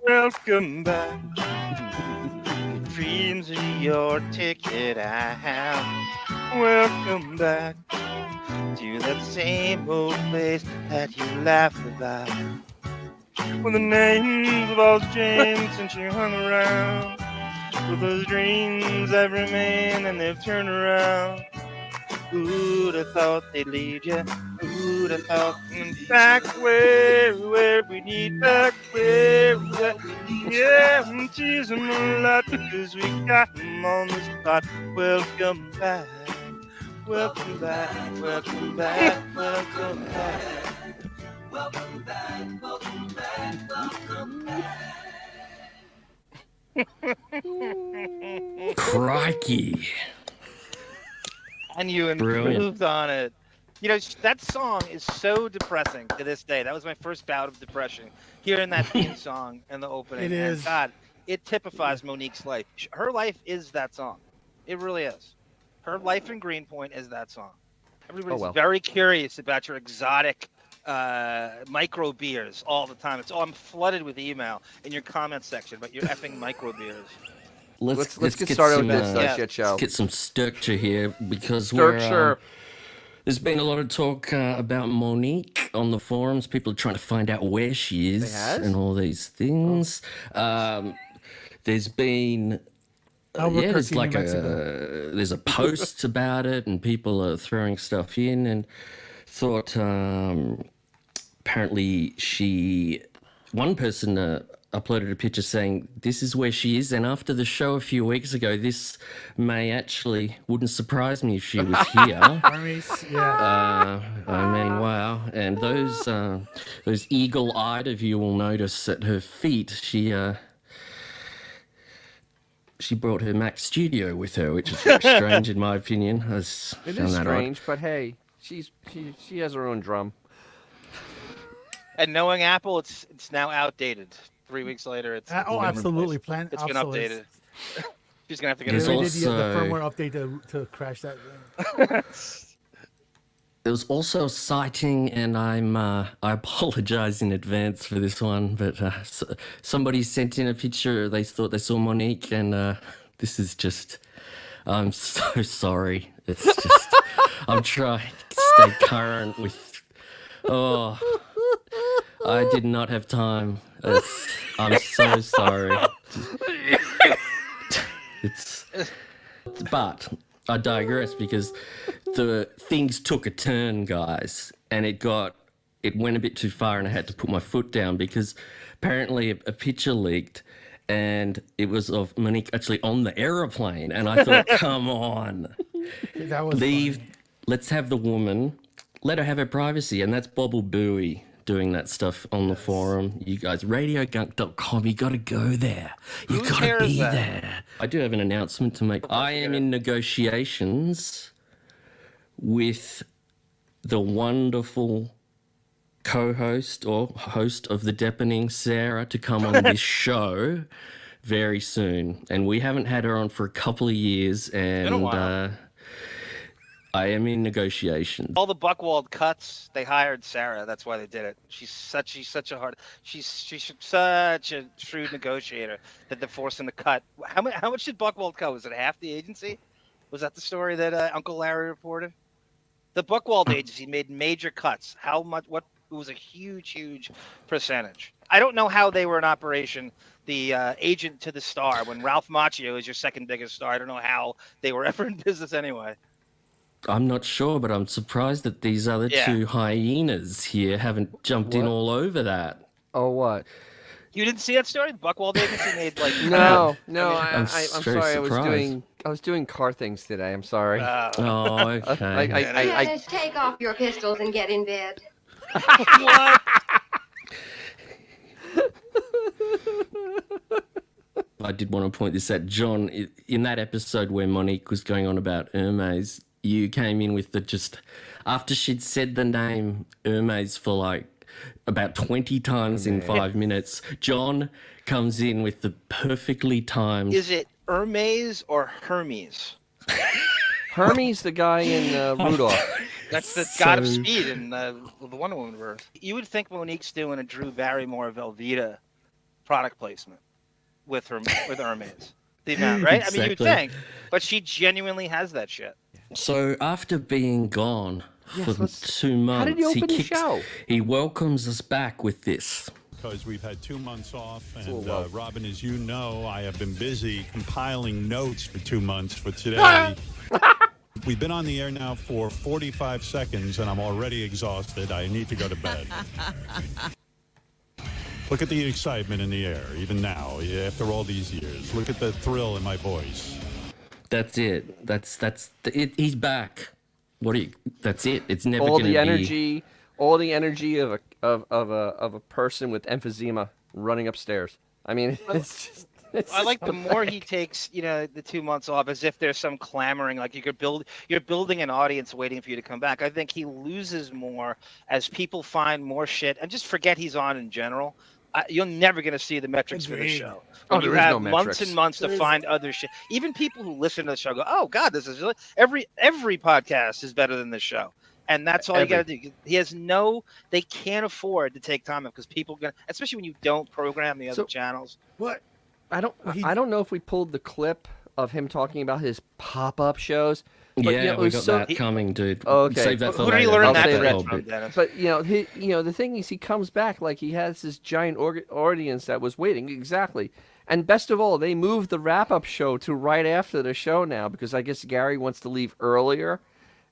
Welcome back. Dreams are your ticket out. Welcome back to that same old place that you laughed about. When the names have all changed since you hung around. With those dreams that remain and they've turned around. Who'd have thought they'd lead you? Who'd have thought? Back where we need, back where we at. Yeah, I'm teasing a lot because we got them on the spot. Welcome back, welcome back, welcome back, welcome back. Welcome back, welcome back, welcome back. Crikey. And you improved on it. You know, that song is so depressing to this day. That was my first bout of depression, hearing that theme song in the opening. It is. And God, it typifies Monique's life. Her life is that song. It really is. Her life in Greenpoint is that song. Everybody's very curious about your exotic micro beers all the time. I'm flooded with email in your comment section about your effing micro beers. Let's get started with this shit show. Let's get some structure here because there's been a lot of talk about Monique on the forums. People are trying to find out where she is and all these things. There's been there's like there's a post about it, and people are throwing stuff in. And thought apparently one person uploaded a picture saying this is where she is, and after the show a few weeks ago, this wouldn't surprise me if she was here. I mean, wow. And those eagle-eyed of you will notice at her feet she brought her Mac Studio with her, which is very strange in my opinion. It is strange, but hey, she has her own drum. And knowing Apple, it's now outdated. 3 weeks later, it's absolutely. It's been updated. She's gonna have to get the firmware update to crash that. There was also a sighting, and I apologize in advance for this one, but somebody sent in a picture. They thought they saw Monique, and this is just. I'm so sorry. It's just. I'm trying to stay current with. Oh, I did not have time. I'm so sorry. But I digress because the things took a turn, guys, and it went a bit too far, and I had to put my foot down because apparently a picture leaked, and it was of Monique actually on the aeroplane, and I thought, come on, leave. Funny. Let's have the woman. Let her have her privacy, and that's Bobble Booey doing that stuff on the forum. You guys, RadioGunk.com, you got to go there. You got to be there. I do have an announcement to make. I am in negotiations with the wonderful co-host or host of The Deepening, Sarah, to come on this show very soon. And we haven't had her on for a couple of years, and I am in negotiations. All the Buckwald cuts, they hired Sarah. That's why they did it. She's such a shrewd negotiator that they're forcing the cut. How much did Buckwald cut? Was it half the agency? Was that the story that Uncle Larry reported? The Buckwald agency made major cuts. How much? What? It was a huge percentage. I don't know how they were in operation. The agent to the star, when Ralph Macchio is your second biggest star, I don't know how they were ever in business anyway. I'm not sure, but I'm surprised that these other two hyenas here haven't jumped in all over that. Oh, what? You didn't see that story? The Buckwald agency made like no. I'm sorry. Surprised. I was doing car things today. I'm sorry. Oh, okay. Just take off your pistols and get in bed. What? I did want to point this out, John. In that episode where Monique was going on about Hermes, you came in with after she'd said the name Hermes for like about 20 times in 5 minutes, John comes in with the perfectly timed. Is it Hermes or Hermes? Hermes, the guy in Rudolph. That's the god of speed in the Wonder Woman verse. You would think Monique's doing a Drew Barrymore Velveeta product placement with Hermes. The amount, right? I mean, you'd Exactly. think, but she genuinely has that shit. So after being gone for let's- 2 months, how did you open the show? He welcomes us back with this. Because we've had 2 months off, a little and low. Robin, as you know, I have been busy compiling notes for 2 months for today. We've been on the air now for 45 seconds, and I'm already exhausted. I need to go to bed. Look at the excitement in the air, even now, after all these years. Look at the thrill in my voice. That's it. That's it. He's back. What do you? That's it. It's never all going to the be. energy, all the energy of a person with emphysema running upstairs. I mean, it's just. I like the more he takes, the 2 months off, as if there's some clamoring, like you're building an audience waiting for you to come back. I think he loses more as people find more shit and just forget he's on in general. You're never going to see the metrics for the Agreed. show. Oh, You there is have no months metrics. and months to find other shit. Even people who listen to the show go, "Oh God, this is really every podcast is better than this show." And that's all you got to do. He has they can't afford to take time off because people especially when you don't program the other channels. What? I don't know if we pulled the clip of him talking about his pop-up shows. But, Yeah, it we was got so, that coming, dude. Oh, okay. Save that for Who did he later. learn I'll that save that from, Dennis? But the thing is, he comes back like he has this giant audience that was waiting. Exactly. And best of all, they moved the wrap-up show to right after the show now because I guess Gary wants to leave earlier,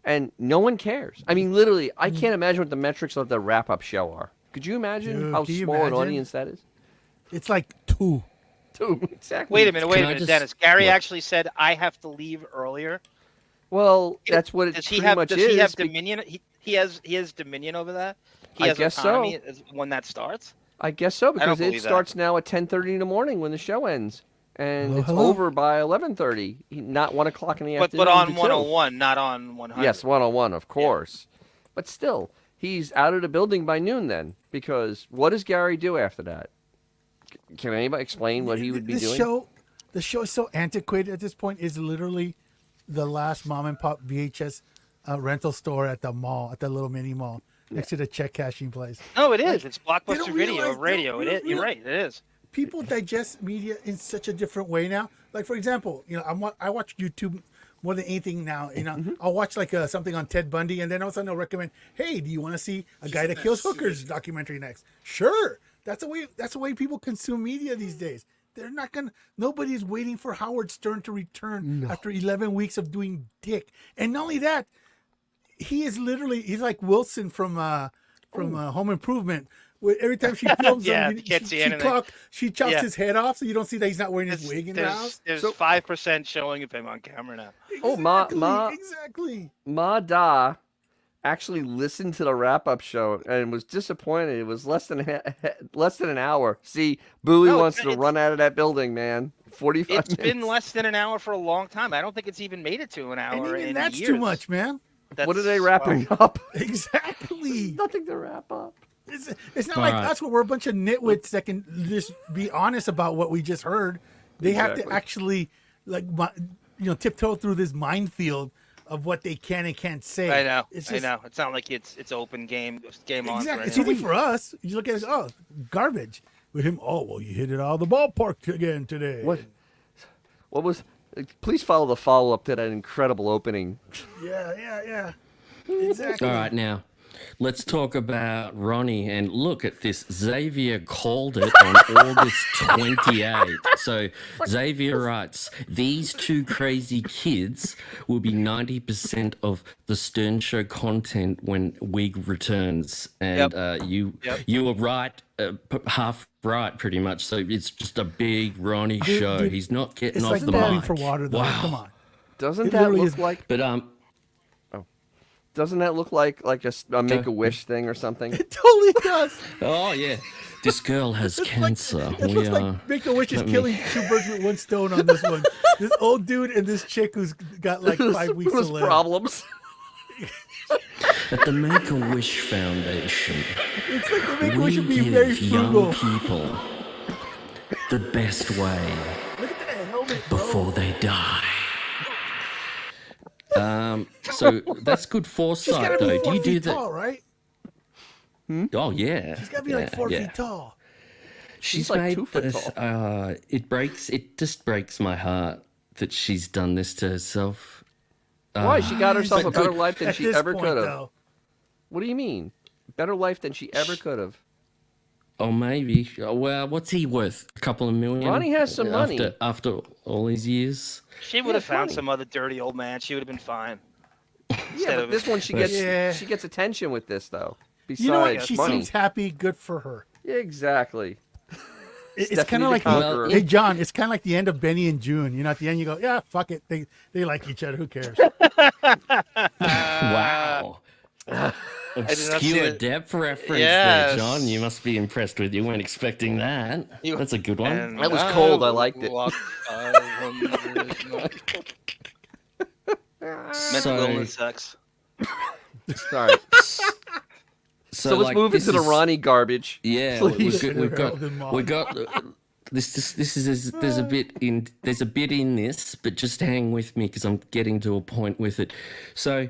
and no one cares. I mean, literally, I can't imagine what the metrics of the wrap-up show are. Could you imagine Dude, how can you small an imagine? audience that is? It's like 2. Dude, exactly. Wait a minute, Can I just- Dennis. Gary what? actually said I have to leave earlier. Well, that's what it Does pretty he have? much Does is. he have dominion? He has dominion over that. He I has guess autonomy when that starts. I guess so because it believe that. starts now at 10:30 in the morning when the show ends, and Hello, it's hello? over by 11:30. Not 1 o'clock in the But afternoon. on to 2. 101, not on 100. Yes, 101, of course. But still, he's out of the building by noon then. Because what does Gary do after that? Can anybody explain what he would be doing? The show is so antiquated at this point. Is literally the last mom and pop VHS rental store at the mall, at the little mini mall next to the check cashing place. No, it is. Like, It's they Blockbuster don't Video, realize- radio. they It don't is. You're realize- right. It is. People digest media in such a different way now. Like for example, I watch YouTube more than anything now. I'll watch like something on Ted Bundy, and then all of a sudden they'll recommend, "Hey, do you want to see a guy that kills hookers documentary next?" Sure, that's the way people consume media these days. They're not gonna. Nobody's waiting for Howard Stern to return after 11 weeks of doing dick. And not only that, he's like Wilson from Home Improvement. Where every time she films Yeah, him, you can't see anything. she chops Yeah. his head off, so you don't see that he's not wearing his wig in the house. There's 5% showing of him on camera now. Oh, Exactly. Ma Da actually listened to the wrap-up show and was disappointed. It was less than an hour. See, Bowie No, wants to it's- run out of that building, man. 45 It's minutes. been less than an hour for a long time. I don't think it's even made it to an And hour even in that's years. too much, man. What are they That's- wrapping up? Exactly. Nothing to wrap up. It's not All like right. us where we're a bunch of nitwits that can just be honest about what we just heard. They have to Exactly. actually tiptoe through this minefield of what they can and can't say. I know. It's I just, know. It's not like it's open game on. Exactly. It's For easy anyone. for us. You look at it, oh, garbage. With him, oh, well, you hit it out of the ballpark again today. What was? Please follow the follow-up to that incredible opening. Yeah. Exactly. All right, now let's talk about Ronnie. And look at this. Xavier called it on August 28th. So Xavier writes, "These two crazy kids will be 90% of the Stern Show content when Wig returns." And you were right, half right, pretty much. So it's just a big Ronnie show. dude, He's not getting It's off like the bobbing mic. for water, though. Wow. Come on. Doesn't It that literally look is- like? But Doesn't that look like a Make-A-Wish thing or something? It totally does. oh yeah, this girl has cancer. It looks like Make-A-Wish is killing two birds with one stone on this one. This old dude and this chick who's got like 5 weeks to Those live. problems. At the Make-A-Wish Foundation, It's like the we Make-A-Wish should be very give young frugal. people the best way Look at that helmet, bro. before they die. So that's good She's foresight, gotta be though. 4 Do you do feet that? tall, right? Oh yeah. She's gotta be like 4 feet tall. She's like made 2 foot this, tall. It just breaks my heart that she's done this to herself. Why? She got herself a better life than At she this ever point, could have. though. What do you mean? Better life than she ever could have. Or maybe. Well, what's he worth? A couple of million? Ronnie has some money. After all these years? She would have it's found funny. some other dirty old man. She would have been fine. Yeah, Instead but of- this one she gets attention with this though. Besides You know what? She money. seems happy. Good for her. Exactly. It's Stephanie kind of the like, Conqueror. hey John, it's kind of like the end of Benny and June. You know, at the end you go, yeah, fuck it, they like each other. Who cares? Wow. did not see Obscure it. depth reference Yes. there, John. You must be impressed with. You weren't expecting that. You- That's a good one. And That was cold, I liked it. walked 500 miles. Mental illness sucks. Sorry. So let's like, move this into the is- Ronnie garbage. Yeah, Please. we've got Harold and we got this is there's a bit in this, but just hang with me because I'm getting to a point with it. So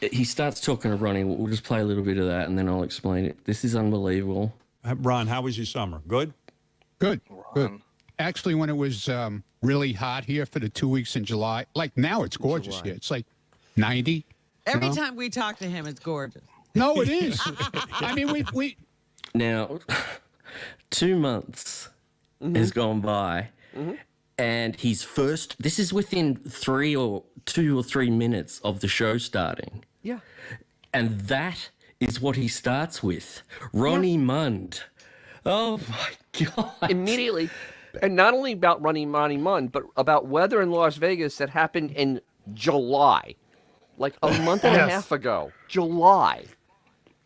he starts talking to Ronnie. We'll just play a little bit of that, and then I'll explain it. This is unbelievable. Ron, how was your summer? Good? Good. Good. Actually, when it was really hot here for the 2 weeks in July, like now it's gorgeous here. It's like 90. Every No? time we talk to him, it's gorgeous. No, it is. I mean, we Now, 2 months has gone by, and this is within 2 or 3 minutes of the show starting. Yeah. And that is what he starts with. Ronnie Mund. Oh my God. Immediately. And not only about Ronnie Mund, but about weather in Las Vegas that happened in July. Like a month and a Yes. half ago. July.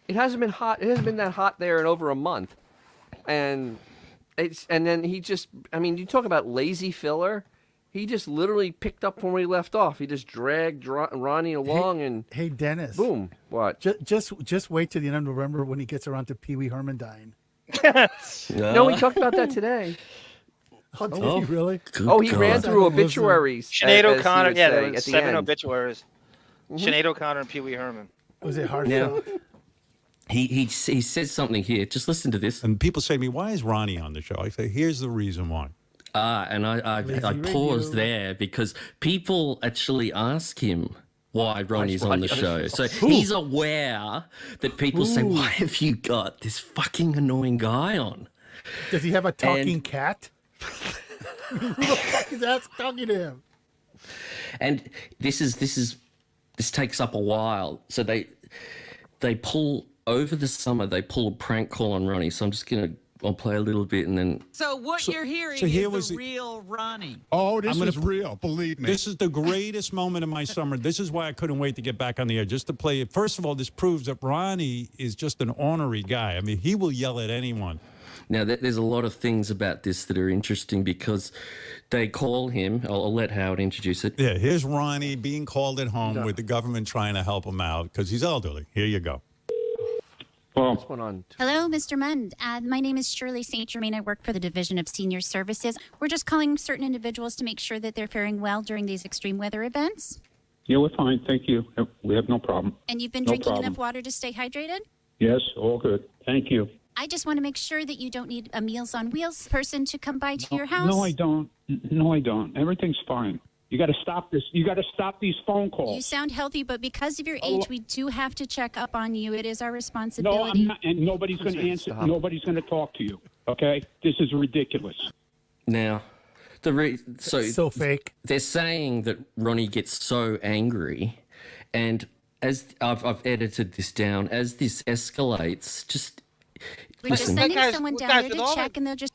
It hasn't been hot. It hasn't been that hot there in over a month. And then he just, I mean, you talk about lazy filler. He just literally picked up from where he left off. He just dragged Ronnie along and Hey Dennis, boom. What? just wait till the end of November when he gets around to Pee Wee Herman dying. No, we talked about that today. Oh, did he really? Good Oh, he God. ran through Listen. obituaries. Sinead as he O'Connor, would yeah, say, there at was the 7 end. obituaries. Sinead O'Connor and Pee Wee Herman. Was it hard? Now, he says something here. Just listen to this. And people say to me, why is Ronnie on the show? I say, here's the reason why. And I paused there because people actually ask him why Ronnie's on the show. So he's aware that people say, why have you got this fucking annoying guy on? Does he have a talking cat? Who the fuck is that talking to him? And this takes up a while. So they pull over the summer. They pull a prank call on Ronnie. So I'll play a little bit and then. So what you're hearing so here is was the the- real Ronnie. Oh, this I'm gonna is real. Believe me. This is the greatest moment of my summer. This is why I couldn't wait to get back on the air, just to play it. First of all, this proves that Ronnie is just an ornery guy. I mean, he will yell at anyone. Now, there's a lot of things about this that are interesting because they call him. I'll let Howard introduce it. Yeah, here's Ronnie being called at home with the government trying to help him out because he's elderly. Here you go. What's going on? Hello, Mr. Mund. My name is Shirley St. Germain. I work for the Division of Senior Services. We're just calling certain individuals to make sure that they're faring well during these extreme weather events. Yeah, we're fine. Thank you. We have no problem. And you've been No drinking problem. enough water to stay hydrated? Yes, all good. Thank you. I just want to make sure that you don't need a Meals on Wheels person to come by to your house. No, I don't. No, I don't. Everything's fine. You got to stop this. You got to stop these phone You calls. sound healthy, but because of your Oh. age, we do have to check up on you. It is our No, responsibility. I'm not. And nobody's going to answer. Stop. Nobody's going to talk to you. Okay? This is ridiculous. Now, So fake. they're saying that Ronnie gets so angry, and as I've edited this down, as this escalates, just We're just listen. sending Guys, someone down guys, there with to all check, the- and they'll just.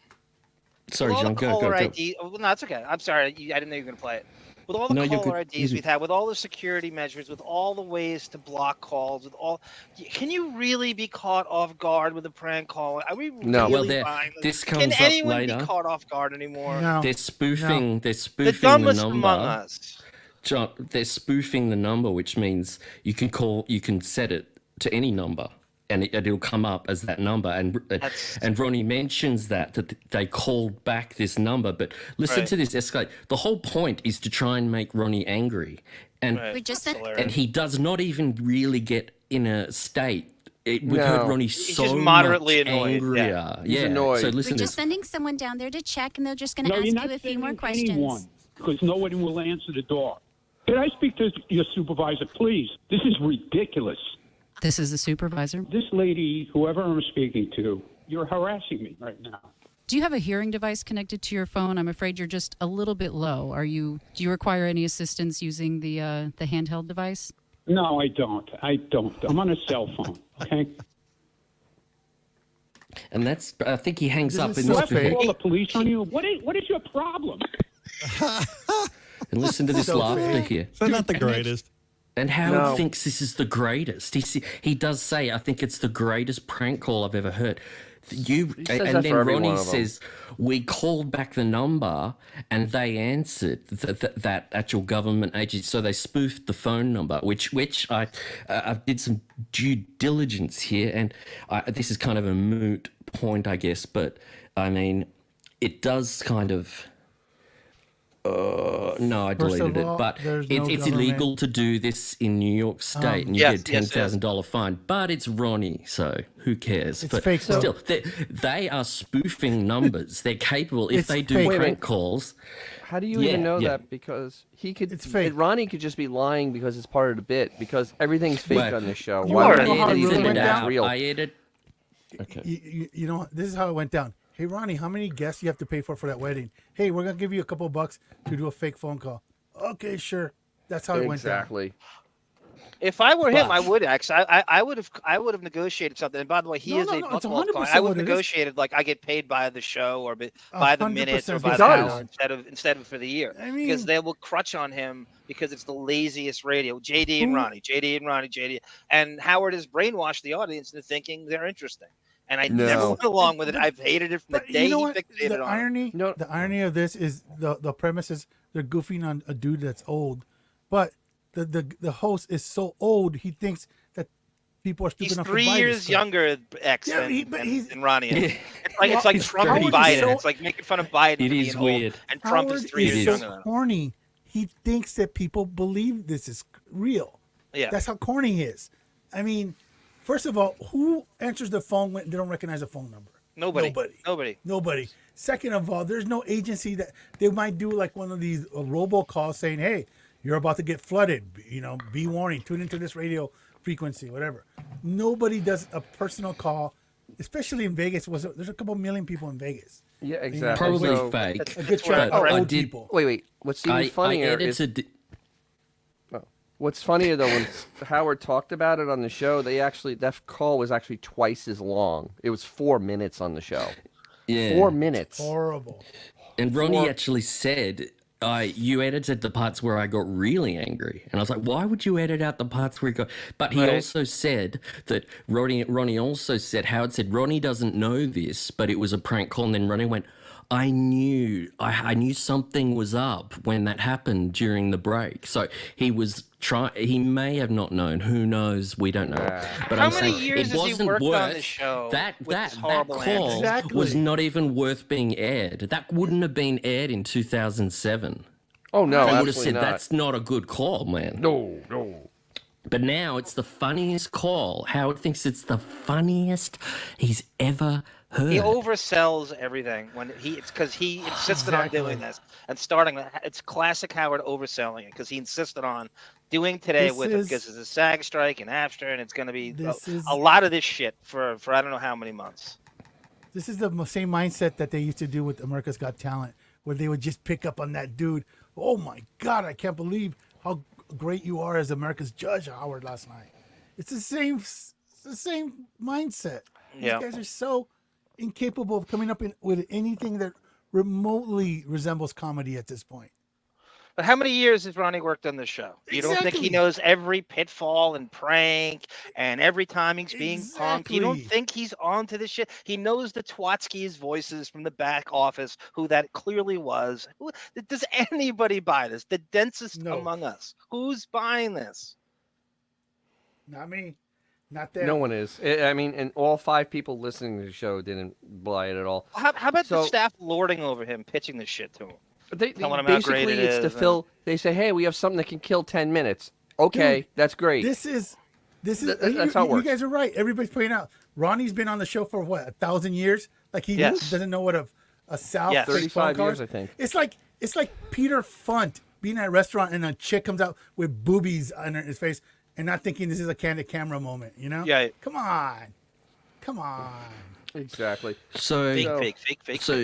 Sorry, with all John, the go. caller Go. ID, oh, no, it's okay. I'm sorry. I didn't know you were going to play it. With all the No, you're caller good. IDs Easy. we've had, with all the security measures, with all the ways to block calls, with all, can you really be caught off guard with a prank call? Are we No. really Well, there- buying this Can comes up anyone later. be caught off guard anymore? No. They're spoofing. They're The spoofing dumbest the among number. us. John, they're spoofing the number, which means you can set it to any number, and it'll come up as that number. And Ronnie mentions that they called back this number, but listen Right. to this escalate. The whole point is to try and make Ronnie angry, and Right. We just That's sent. and he does not even really get in a state. we've heard Ronnie He's so just moderately much annoyed, angrier. yeah. He's annoyed. So We're listen to just this. sending someone down there to check, and they're just going to No, ask you're you not a few more sending questions. anyone because no one will answer the door. Can I speak to your supervisor, please? This is ridiculous. This is the supervisor. This lady, whoever I'm speaking to, you're harassing me right now. Do you have a hearing device connected to your phone? I'm afraid you're just a little bit low. Do you require any assistance using the handheld device? No, I don't. I'm on a cell phone, okay? And that's, I think he hangs up in Do I this have to bit. call the police on you? What is your problem? And listen to this So laughter fake. here. They're not the greatest. And Howard No. thinks this is the greatest. He does say, I think it's the greatest prank call I've ever heard. says And that then for every Ronnie one of them. says, we called back the number and they answered that actual government agency. So they spoofed the phone number, which I did some due diligence here. And this is kind of a moot point, I guess. But, I mean, it does kind of... no, I First of deleted all, it. But there's it's no illegal to do this in New York State, and you Yes, get a yes, yes. $10,000 fine. But it's Ronnie, so who cares? It's but fake, though. still, they are spoofing numbers. They're capable. If It's they do fake. prank Wait. calls, How do you Yeah, even know yeah. that? Because he could. It's fake. Ronnie could just be lying because it's part of the bit. Because everything's fake Right. on this show. You Why wanna would know he how it even really think went that's down? real? I edit. Okay. You know, this is how it went down. Hey, Ronnie, how many guests you have to pay for that wedding? Hey, we're going to give you a couple bucks to do a fake phone call. Okay, sure. That's how it went down. Exactly. If I were him, But- I would actually. I would have negotiated something. And by the way, he No, is no, a no, it's multiple 100% client. I would what have it is. negotiated like I get paid by the show or by the minute or 100% by he the does. hour instead of for the year. I mean- because they will crutch on him because it's the laziest radio. JD and Who- Ronnie, JD and Ronnie, JD, and Howard has brainwashed the audience into thinking they're interesting. And I never No. went along with it. I've hated it from the But day you know he what? fixated The on it. irony, No. the irony of this is the premise is they're goofing on a dude that's old, but the host is so old he thinks that people are stupid He's enough to 3 buy years this stuff. younger, X, Yeah, than, but than Ronnie is. It's like He's Trump and crazy. Biden. So- It's like making fun of Biden. It for is being weird. Old, and Trump Howard is 3 years so younger than him. corny. He thinks that people believe this is real. Yeah. That's how corny he is. I mean, first of all, who answers the phone when they don't recognize a phone number? Nobody. Nobody. Nobody. Second of all, there's no agency that they might do like one of these robocalls saying, "Hey, you're about to get flooded. You know, be warning. Tune into this radio frequency, whatever." Nobody does a personal call, especially in Vegas. There's a couple million people in Vegas. Yeah, exactly. Probably So- fake. A good That's chunk what of I old did- people. Wait. What's even funnier is what's funnier though when Howard talked about it on the show. That call was actually twice as long. It was 4 minutes on the show. Yeah. 4 minutes. Horrible. And Ronnie For- actually said, you edited the parts where I got really angry. And I was like, why would you edit out the parts where he got... But he Right. also said that Ronnie also said, Howard said, Ronnie doesn't know this, but it was a prank call. And then Ronnie went, I knew something was up when that happened during the break. So he was he may have not known. Who knows? We don't know. But How I'm many saying years it has he wasn't worked on worth this show that with that this that horrible call Exactly. was not even worth being aired. That wouldn't have been aired in 2007. Oh no, They would have absolutely said not. that's not a good call, man. No. But now it's the funniest call. Howard thinks it's the funniest he's ever heard. He oversells everything when it's because he insisted on doing this and starting. It's classic Howard overselling it because he insisted on doing today This with it is- because it's a SAG strike and after, and it's going to be This is- a lot of this shit for I don't know how many months. This is the same mindset that they used to do with America's Got Talent, where they would just pick up on that dude. Oh my God, I can't believe how great you are as America's judge, Howard, last night. It's the same mindset. Yeah. These guys are so incapable of coming up with anything that remotely resembles comedy at this point. But how many years has Ronnie worked on this show? You don't think he Exactly. knows every pitfall and prank and every time he's being punked? You don't Exactly. think he's onto this shit? He knows the Twatskys voices from the back office, who that clearly was. Does anybody buy this? The densest No. among us. Who's buying this? Not me. Not them. No one is. I mean, and all 5 people listening to the show didn't buy it at all. How about the So- staff lording over him, pitching this shit to him? They Telling him how great basically it it's to is and- fill. They say, "Hey, we have something that can kill 10 minutes." Okay, Dude, that's great. This is This is That's how it you works. guys are right. Everybody's pointing out. Ronnie's been on the show for what 1,000 years. Like he Yes. doesn't know what a South Yes. fake 35 phone years, card. I think. It's like Peter Funt being at a restaurant and a chick comes out with boobies on his face and not thinking this is a candid camera moment. You know? Yeah. Come on. Exactly. So, Fake. so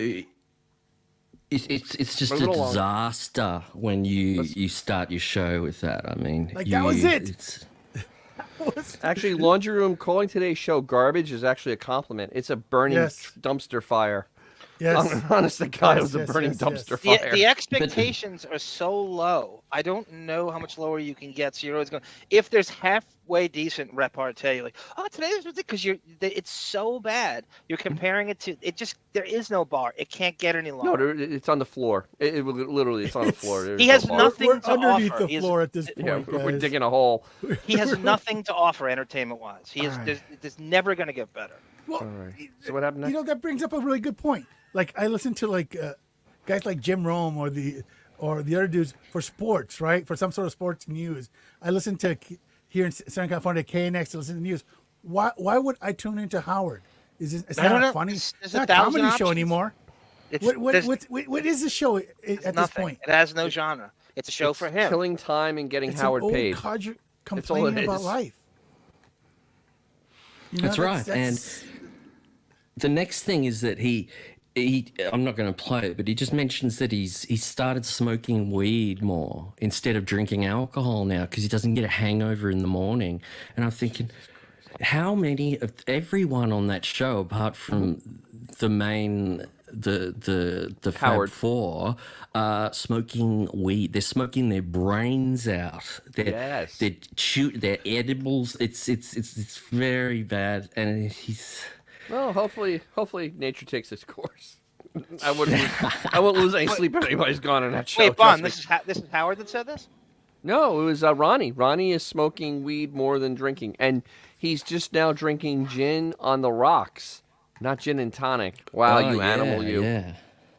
it's just a Move it along. disaster when you start your show with that. I mean, Like, that was it. It's, Actually, Laundry Room calling today's show garbage is actually a compliment. It's a burning Yes. dumpster fire. Yes. Honest to God, it Yes, was a yes, burning yes, dumpster The, fire. the expectations are so low. I don't know how much lower you can get. So you're always going. If there's halfway decent repartee, you're like, oh, today's because it's so bad. You're comparing it to it. Just there is no bar. It can't get any lower. No, it's on the floor. Literally, it's on the floor. There's He no has bar. nothing We're to underneath offer. the floor at this point, Yeah, we're guys. digging a hole. He has nothing to offer entertainment-wise. He is. There's never going to get better. Well, All right. So what happened next? You know, that brings up a really good point. Like I listen to guys like Jim Rome or the other dudes for sports, right? For some sort of sports news. I listen to here in Southern California, KNX to listen to news. Why would I tune into Howard? It's I don't know. not funny. There's It's a not a thousand comedy show options. anymore. What is the show at this Nothing. point? It has no genre. It's a show It's for him. killing time and getting It's Howard an old paid. codger all it complaining about is. life. You know, that's right. And the next thing is that he I'm not going to play it, but he just mentions that he started smoking weed more instead of drinking alcohol now because he doesn't get a hangover in the morning. And I'm thinking, how many of everyone on that show, apart from the main the Fab Howard. Four, are smoking weed? They're smoking their brains out. Yes. They're edibles. It's very bad, and he's. Well, hopefully nature takes its course. I wouldn't lose any sleep if anybody's gone on that show. Wait, Bon, trust this is Howard that said this? No, it was Ronnie. Ronnie is smoking weed more than drinking, and he's just now drinking gin on the rocks, not gin and tonic. Wow, Oh, you animal, you. Yeah.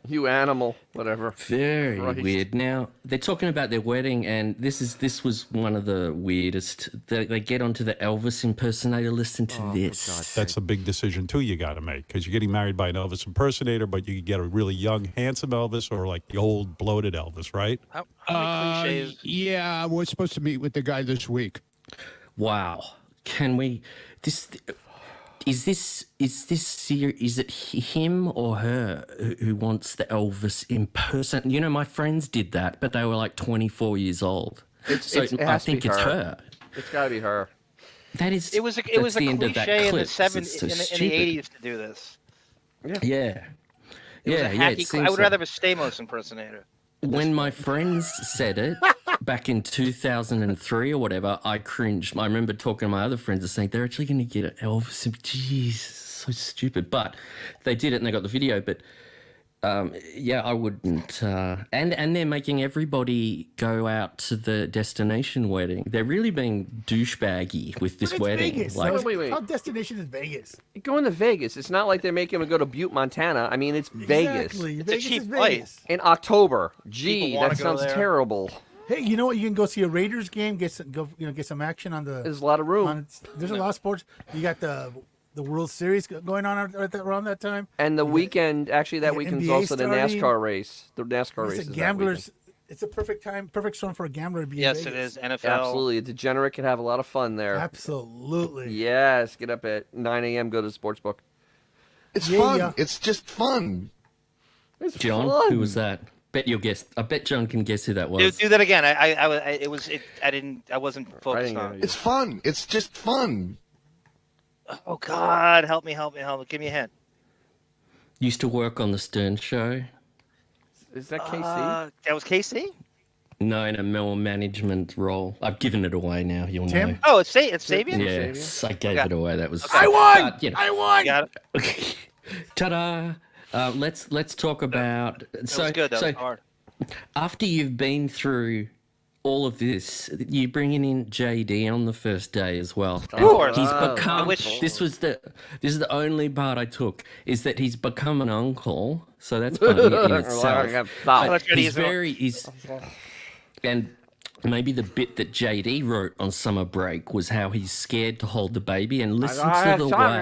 You animal, whatever. Very Christ. weird. Now they're talking about their wedding, and this was one of the weirdest. They get onto the Elvis impersonator. Listen to this. That's a big decision too you got to make because you're getting married by an Elvis impersonator, but you could get a really young, handsome Elvis or like the old bloated Elvis, right? How many cliches? Yeah, we're supposed to meet with the guy this week. Wow. Can we? Is it him or her who wants the Elvis impersonator? You know, my friends did that, but they were like 24 years old. It I has to think be it's her. It's got to be her. That is. It was a that's the end of that cliche in the clip. '70s, It's so in the stupid. '80s to do this. Yeah. It was a Yeah. hacky It I would seems rather have a Stamos impersonator. when my friends said it back in 2003 or whatever, I cringed. I remember talking to my other friends and saying they're actually going to get an Elvis. Jeez, so stupid. But they did it and they got the video. But yeah, I wouldn't. And they're making everybody go out to the destination wedding. They're really being douchebaggy with this But it's wedding. Vegas. Like, Wait. How destination is Vegas? Going to Vegas. It's not like they're making him go to Butte, Montana. I mean, it's Vegas. Exactly. It's a Vegas cheap is place. Vegas. In October. Gee, People wanna that go sounds there. terrible. Hey, you know what? You can go see a Raiders game. Get some action on the. There's a lot of room. There's a lot of sports. You got the World Series going on around that time. And the weekend, actually, that Yeah, weekend's NBA also the starting. NASCAR race. The NASCAR race It's is a that gamblers. It's a perfect storm for a gambler to be. Yes, in it Vegas. is. NFL. weekend. Absolutely. A degenerate can have a lot of fun there. Absolutely. Yes. Get up at 9 a.m., go to the sportsbook. It's Yeah, fun. yeah. It's just fun. It's John, fun. who was that? Bet you'll guess. I bet John can guess who that was. Do that again. I wasn't focused didn't on know it. you. It's fun. It's just fun. Oh God, help me! Give me a hint. Used to work on the Stern Show. Is that KC? That was KC. No, in a more management role. I've given it away now. You'll Tim? know. Oh, it's Sabian. Yes, I gave Okay. it away. That was. I won. But, you know. I won. Got it. Ta-da! Let's talk about. That was good. That was hard. After you've been through all of this, you're bringing in JD on the first day as well. Of course. He's I become. wish- This is the only part I took is that he's become an uncle. So that's funny in itself. Stop. But That's pretty he's easy. very. He's and maybe the bit that JD wrote on Summer Break was how he's scared to hold the baby and listen to the way.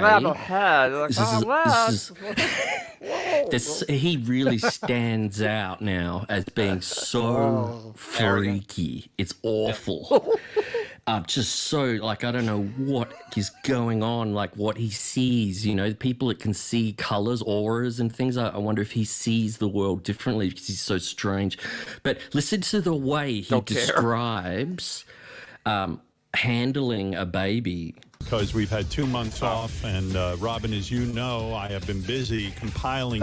He really stands out now as being so freaky. It's awful. Just so, like, I don't know what is going on, like what he sees, you know, people that can see colors, auras and things. I wonder if he sees the world differently because he's so strange. But listen to the way he describes handling a baby. Because we've had 2 months off, and Robin, as you know, I have been busy compiling.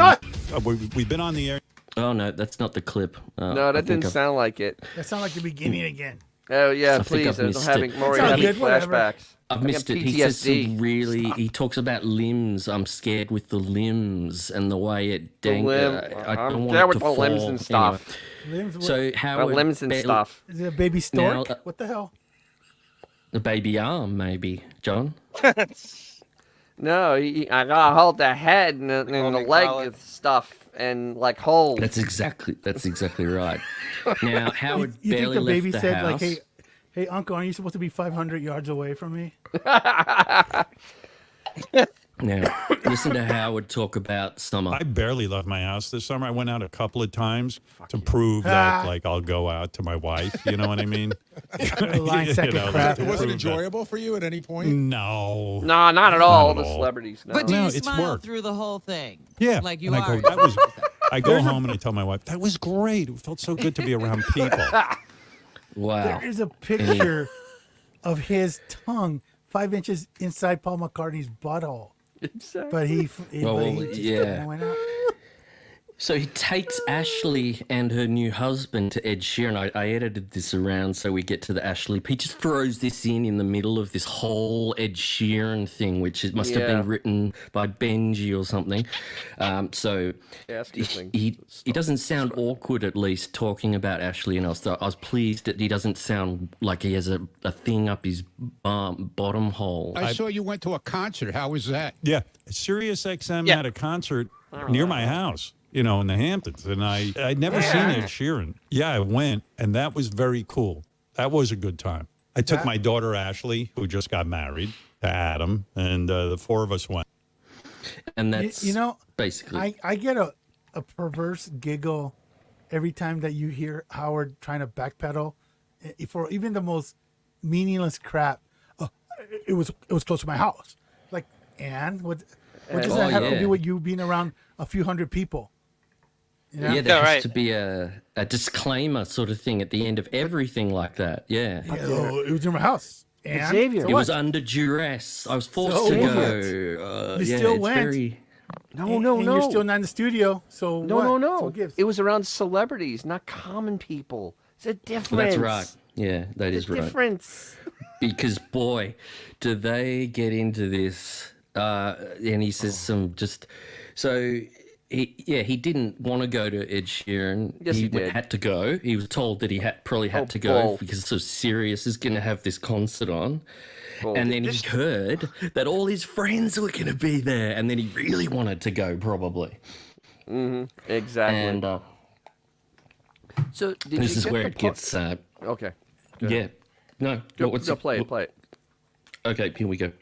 We've been on the air. Oh, no, that's not the clip. No, that didn't sound like it. That sounded like the beginning again. Oh, yeah, I think please. I've I'm missed having it. more having flashbacks. I've missed it. He says some really. He talks about limbs. I'm scared with the limbs and the way it I'm don't want scared it with to the limbs fall. and stuff. Limbs, So Howard limbs and stuff. Is it a baby stork? Now, What the hell? the baby arm, maybe, John. No, I gotta hold the head and the leg and stuff and like hold. That's exactly right. Now Howard You think barely the baby left the said, house. like, hey, uncle, aren't you supposed to be 500 yards away from me? Now, listen to Howard talk about summer. I barely left my house this summer. I went out a couple of times to prove that, like, I'll go out to my wife. You know what I mean? It wasn't enjoyable for you at any point? No. No, not at all. The celebrities. No. But do No, you it's smile work. through the whole thing? Yeah. Like you and are. I go home and I tell my wife, that was great. It felt so good to be around people. Wow. There is a picture of his tongue 5 inches inside Paul McCartney's butthole. Exactly. But he just yeah. kinda went out. So he takes Ashley and her new husband to Ed Sheeran. I edited this around so we get to the Ashley. He just throws this in the middle of this whole Ed Sheeran thing, which it must have been written by Benji or something. So he doesn't sound awkward, at least, talking about Ashley. And I was pleased that he doesn't sound like he has a thing up his bottom hole. I saw you went to a concert. How was that? Yeah. Sirius XM had a concert near my house, you know, in the Hamptons. And I'd never seen Ed Sheeran. Yeah, I went, and that was very cool. That was a good time. I took my daughter, Ashley, who just got married, to Adam, and the four of us went. And that's basically. I get a perverse giggle every time that you hear Howard trying to backpedal for even the most meaningless crap. It was close to my house. Like, and what does that have to do with you being around a few hundred people? You know? Yeah, there has to be a disclaimer sort of thing at the end of everything like that. Yeah. It was in my house. And Xavier. It was under duress. I was forced to go. You still it's went. very- And you're still not in the studio. So No. It was around celebrities, not common people. It's a difference. That's right. Yeah, that is right. Difference. Because boy, do they get into this. And he says he didn't want to go to Ed Sheeran. Yes, he did. Had to go. He was told that he probably had to go because so Sirius is going to have this concert on. And then he heard that all his friends were going to be there, and then he really wanted to go, probably. Mm-hmm. Exactly. And so this is where it gets. Okay. Yeah. No. Play it. Okay, here we go.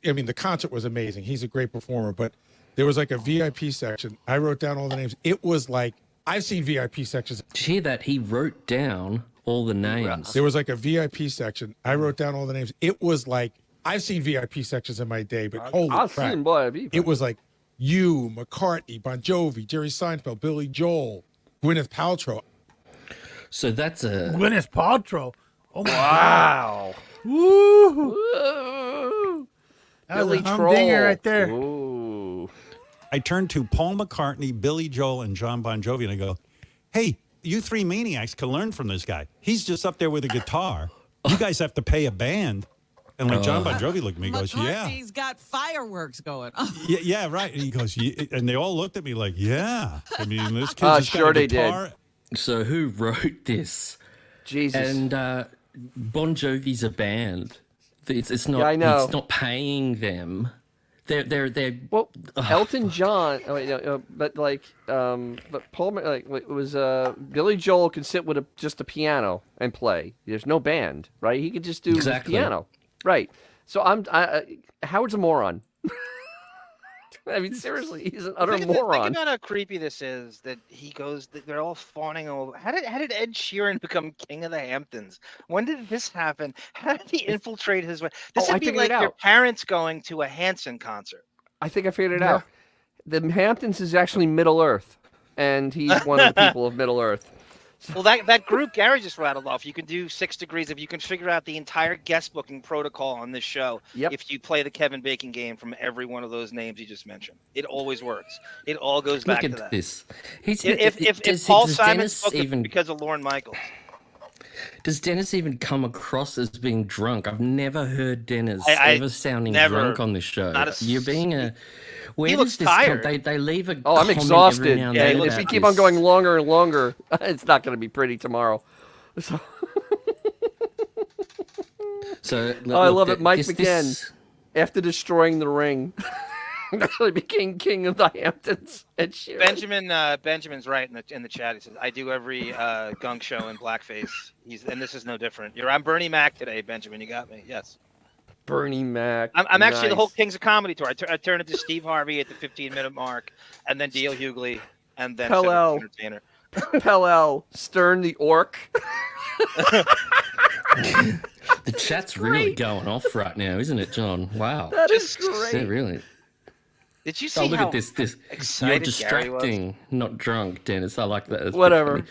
I mean, the concert was amazing. He's a great performer, but there was like a VIP section. I wrote down all the names. It was like, I've seen VIP sections. Did you hear that? He wrote down all the names. There was like a VIP section. I wrote down all the names. It was like, I've seen VIP sections in my day, but holy crap. Seen VIP. It was like you, McCartney, Bon Jovi, Jerry Seinfeld, Billy Joel, Gwyneth Paltrow. So that's a... Gwyneth Paltrow. Oh, my wow. God. Woo! Woo! That was Billy a humdinger Troll. right there. Ooh. I turned to Paul McCartney, Billy Joel, and John Bon Jovi, and I go, hey, you three maniacs can learn from this guy. He's just up there with a guitar. You guys have to pay a band. And like John Bon Jovi looked at me and goes, yeah. He's got fireworks going. Yeah, right. And he goes, and they all looked at me like, yeah. I mean, this kid's just got a they guitar. did. So who wrote this? Jesus. And Bon Jovi's a band. It's not. Yeah, I know. It's not paying them. They're well, Elton John. Oh, wait, no, but Paul, it was Billy Joel can sit with just a piano and play. There's no band, right? He could just do his piano, right? So Howard's a moron. I mean, seriously, he's an utter moron. Think about how creepy this is. That he goes. They're all fawning over. How did Ed Sheeran become king of the Hamptons? When did this happen? How did he infiltrate his way? This would be like your parents going to a Hanson concert. I think I figured it out. The Hamptons is actually Middle Earth, and he's one of the people of Middle Earth. Well, that group Gary just rattled off, you can do 6 degrees if you can figure out the entire guest booking protocol on this show. Yep. If you play the Kevin Bacon game from every one of those names you just mentioned, it always works. It all goes back to that. Look at this. If Paul Simon's book is because of Lorne Michaels. Does Dennis even come across as being drunk? I've never heard Dennis ever sounding drunk on this show. You're being a... Where he looks this tired. They leave a I'm exhausted. Yeah, if we keep on going longer and longer, it's not going to be pretty tomorrow. So I love it. Mike McGinn, after destroying the ring, actually became king of the Hamptons. And Benjamin's right in the chat. He says, "I do every Gunk show in blackface." And this is no different. I'm Bernie Mac today, Benjamin. You got me. Yes. Bernie Mac. I'm actually the whole Kings of Comedy tour. I turn into Steve Harvey at the 15-minute mark, and then D.L. Hughley, and then Pell-El. Entertainer. Pell-El, Stern the Orc. The chat's really going off right now, isn't it, John? Wow. That is great. Yeah, really. Did you see look how at this. Excited You're distracting, not drunk, Dennis. I like that. That's whatever.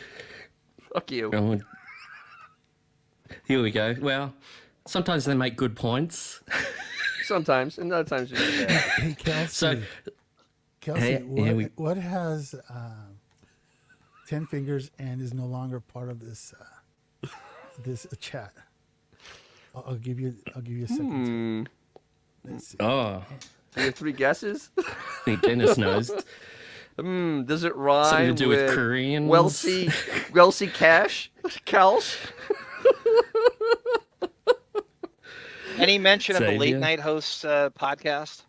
Fuck you. Here we go. Well, sometimes they make good points. Sometimes, and other times you're just bad. Hey, Kelsey, what has 10 fingers and is no longer part of this this chat? I'll give you a second. Let's see. Oh. You have 3 guesses? I think Dennis knows. Does it rhyme something to do with Koreans? Welsie Cash? Calsh? Any mention of the late night hosts podcast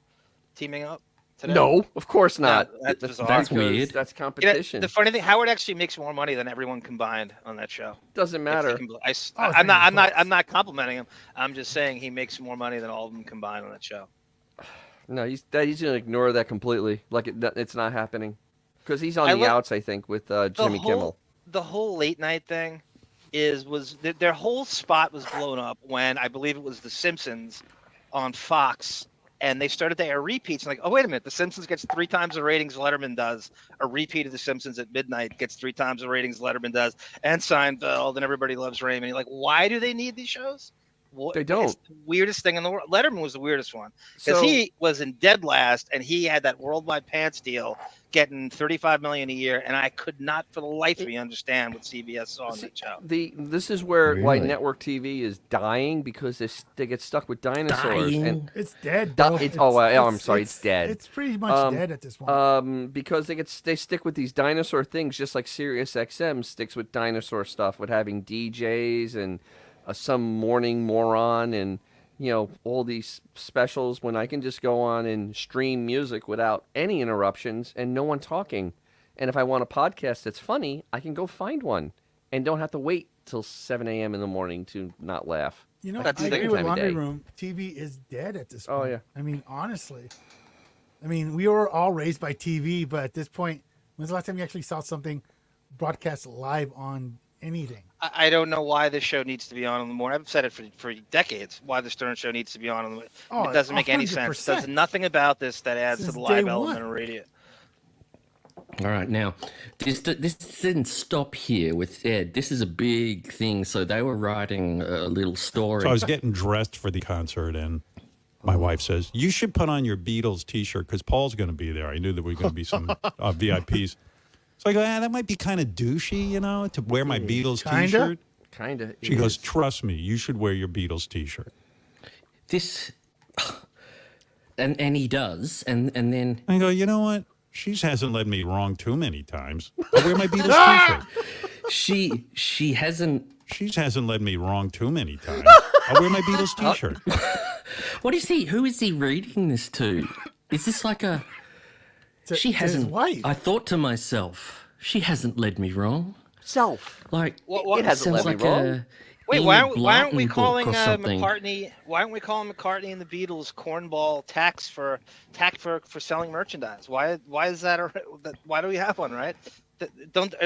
teaming up today? No, of course not. No, that's weird. That's competition. The funny thing, Howard actually makes more money than everyone combined on that show. Doesn't matter. I'm not complimenting him. I'm just saying he makes more money than all of them combined on that show. No, he's gonna ignore that completely, like it's not happening, because he's on the outs. I think with Jimmy Kimmel. The whole late night thing was their whole spot was blown up when I believe it was The Simpsons on Fox, and they started to air repeats. Like, oh wait a minute, The Simpsons gets 3 times the ratings Letterman does. A repeat of The Simpsons at midnight gets 3 times the ratings Letterman does, and Seinfeld, and Everybody Loves Raymond. You're like, why do they need these shows? They don't. It's the weirdest thing in the world. Letterman was the weirdest one because he was in dead last, and he had that worldwide pants deal, getting $35 million a year, and I could not, for the life of me, understand what CBS saw on that show. This is where why network TV is dying, because they get stuck with dinosaurs. And it's dead. I'm sorry, it's dead. It's pretty much dead at this point. Because they stick with these dinosaur things, just like Sirius XM sticks with dinosaur stuff, with having DJs and some morning moron and all these specials, when I can just go on and stream music without any interruptions and no one talking. And if I want a podcast that's funny, I can go find one and don't have to wait till 7 a.m. in the morning to not laugh. I agree with Laundry Room. TV is dead at this point. Oh yeah. I mean, honestly, we were all raised by TV, but at this point, when's the last time you actually saw something broadcast live on anything? I don't know why this show needs to be on in the morning. I've said it for decades. Why the Stern Show needs to be on in the morning. It doesn't make any sense. There's nothing about this that adds to the live element of radio. All right, now this didn't stop here with Ed. This is a big thing. So they were writing a little story. So I was getting dressed for the concert, and my wife says, "You should put on your Beatles T-shirt because Paul's going to be there." I knew there were going to be some VIPs. So I go, that might be kind of douchey, to wear my Beatles T-shirt. Kinda. She goes, trust me, you should wear your Beatles T-shirt. And he does, and then I go, you know what? She hasn't led me wrong too many times. I'll wear my Beatles T-shirt. She hasn't. She hasn't led me wrong too many times. I'll wear my Beatles T-shirt. What is he? Who is he reading this to? is this like a? To- She to his hasn't. wife. I thought to myself, she hasn't led me wrong. Self. Like It hasn't sounds led me like wrong. a Wait, Enid why aren't we Blyton book calling or something. McCartney? Why aren't we calling McCartney and the Beatles cornball tax for selling merchandise? Why is that? Why do we have one? Right?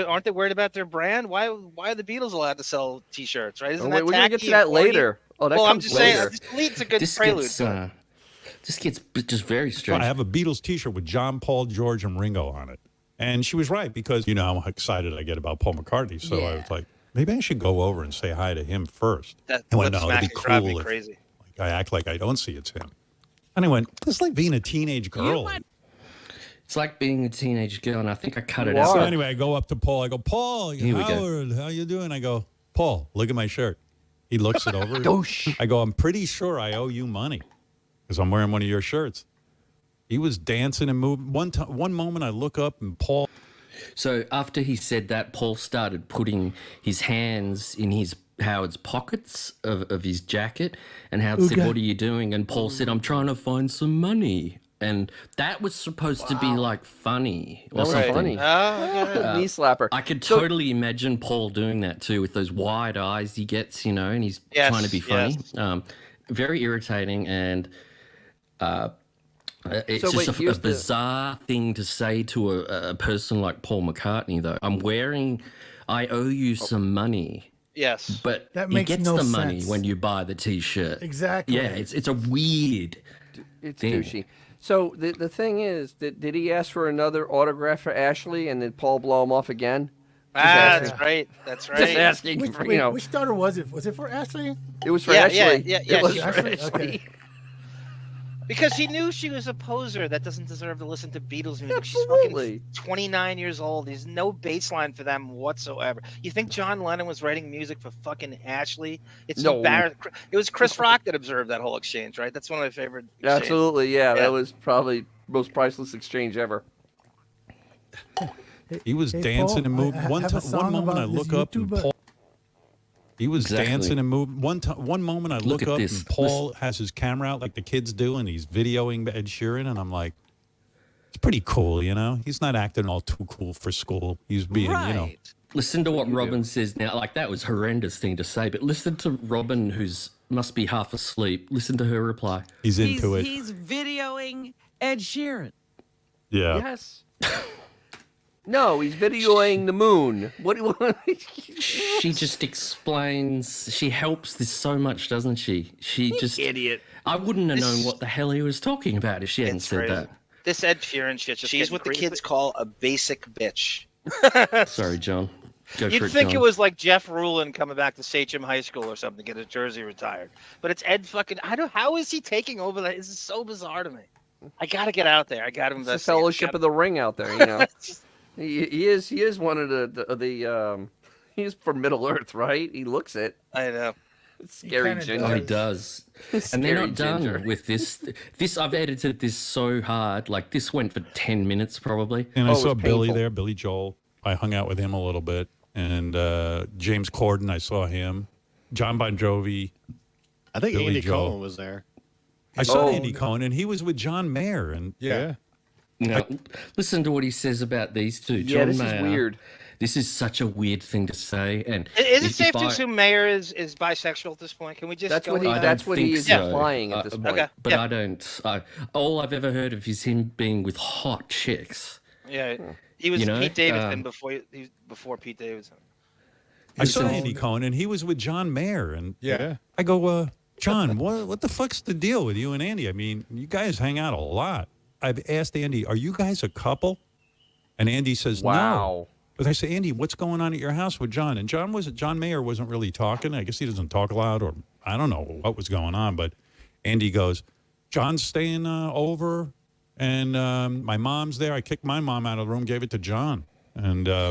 Aren't they worried about their brand? Why are the Beatles allowed to sell T-shirts? Right? Isn't Oh, that wait, we're gonna get tacky to that and corny? later. Oh, that well, I'm comes just later. saying. It's a good This prelude. gets, to it. this gets just very strange. I have a Beatles T-shirt with John, Paul, George, and Ringo on it, and she was right because you know how excited I get about Paul McCartney. So I was like, maybe I should go over and say hi to him first. That I went, lip no, it'd be smacking drive me cool if crazy. I act like I don't see it's him. And I went, it's like being a teenage girl. It's like being a teenage girl, and I think I cut it So out. anyway, I go up to Paul. I go, Paul, Here we go. Howard, how you doing? I go, Paul, look at my shirt. He looks it over. Douche. I go, I'm pretty sure I owe you money because I'm wearing one of your shirts. He was dancing and moving. One moment I look up and Paul. So after he said that, Paul started putting his hands in Howard's pockets of his jacket, and Howard said, "What are you doing?" And Paul said, "I'm trying to find some money." And that was supposed to be like funny or That was something. funny. Knee slapper. I could totally imagine Paul doing that too, with those wide eyes he gets, and he's trying to be funny. Yes. Very irritating, and it's So just wait, a here's the- bizarre thing to say to a person like Paul McCartney, though. I owe you some money. Yes. But That he makes gets no the money sense. when you buy the T-shirt. Exactly. Yeah, it's a weird. It's thing. douchey. So the thing is, did he ask for another autograph for Ashley, and did Paul blow him off again? That's right. That's right. Just asking. Which, for, wait, you know, which daughter was it? Was it for Ashley? it was for Yeah, Ashley. yeah, It was she- for Ashley? Ashley. Okay. Because he knew she was a poser that doesn't deserve to listen to Beatles music. Absolutely. She's fucking 29 years old. There's no baseline for them whatsoever. You think John Lennon was writing music for fucking Ashley? It's No. embarrassing. It was Chris Rock that observed that whole exchange, right? That's one of my favorite exchanges. Absolutely, yeah. Yeah. That was probably most priceless exchange ever. He was Hey, dancing Paul, and moving. I have a One song moment about I look this up and YouTuber. Paul. He was Exactly. dancing and moving. One moment I look at up this. and Paul has his camera out like the kids do, and he's videoing Ed Sheeran, and I'm like, it's pretty cool, He's not acting all too cool for school. He's being, Listen to what Robin says now. Like, that was a horrendous thing to say, but listen to Robin, who's must be half asleep. Listen to her reply. He's into it. He's videoing Ed Sheeran. Yeah. Yes. No, he's videoing the moon. What do you want? She just explains. She helps this so much, doesn't she? She just idiot. I wouldn't have known what the hell he was talking about if she hadn't It's said crazy. that. This Ed Sheeran shit. She's what the kids call a basic bitch. Sorry, John. Go You'd for it, think John. it was like Jeff Rulin coming back to Sachem High School or something to get his jersey retired. But it's Ed fucking. How is he taking over that? This is so bizarre to me. I gotta get out there. I gotta It's the invest. Fellowship of the Ring out there, He is one of the he is from Middle Earth, right? He looks it. I know. Scary kinda ginger. Oh, he does. And they're Scary not done ginger. with this. This I've edited this so hard. Like, this went for 10 minutes probably. And I Oh, it saw was Billy painful. there, Billy Joel. I hung out with him a little bit. And James Corden, I saw him. John Bon Jovi. I think Billy Andy Joel. Cohen was there. I saw Oh. Andy Cohen, and he was with John Mayer. And Now, listen to what he says about these two. Yeah, John this is Mayer. weird. This is such a weird thing to say. And Is it if safe to I- assume Mayer is bisexual at this point? Can we just That's go what with he. that? That's what he think is so. implying at this point. Okay. But Yeah. I don't. All I've ever heard of is him being with hot chicks. Yeah, he was You know, Pete Davidson before Pete Davidson. I saw Listen- Andy Cohen, and he was with John Mayer. And Yeah. I go, John, what the fuck's the deal with you and Andy? I mean, you guys hang out a lot. I've asked Andy, are you guys a couple? And Andy says, no. Wow. But I say, Andy, what's going on at your house with John? And John Mayer wasn't really talking. I guess he doesn't talk a lot, or I don't know what was going on. But Andy goes, John's staying over, and my mom's there. I kicked my mom out of the room, gave it to John. And I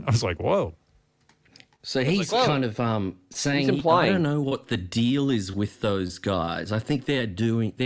was like, whoa. So he's like, whoa. kind of saying, He's I implying. don't know what the deal is with those guys. I think they're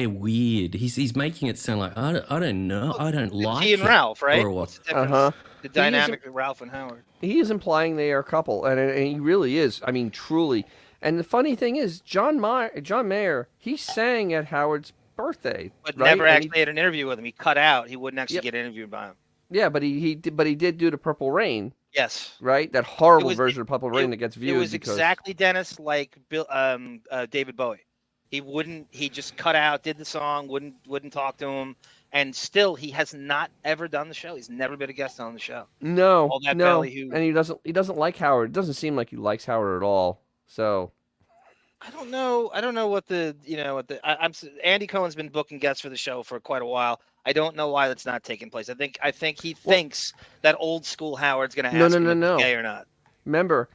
weird. He's making it sound like, I don't know. I don't like He and it, Ralph, right? or what. What's the difference? Uh-huh. The dynamic of Ralph and Howard. He is implying they are a couple, and he really is. I mean, truly. And the funny thing is, John Mayer, he sang at Howard's birthday. But right? never And actually had an interview with him. He cut out. He wouldn't actually Yep. get interviewed by him. Yeah, but he did do the Purple Rain. Yes. Right? That horrible was- version of Purple Rain that gets viewed. It was because... exactly, Dennis, like David Bowie. He just cut out, did the song, wouldn't talk to him, and still he has not ever done the show. He's never been a guest on the show. No, All that no, ballyhoo. and he doesn't like Howard. It doesn't seem like he likes Howard at all. So I don't know what Andy Cohen's been booking guests for the show for quite a while. I don't know why that's not taking place. I think he thinks that old school Howard's going to ask him if he's gay or not. Remember,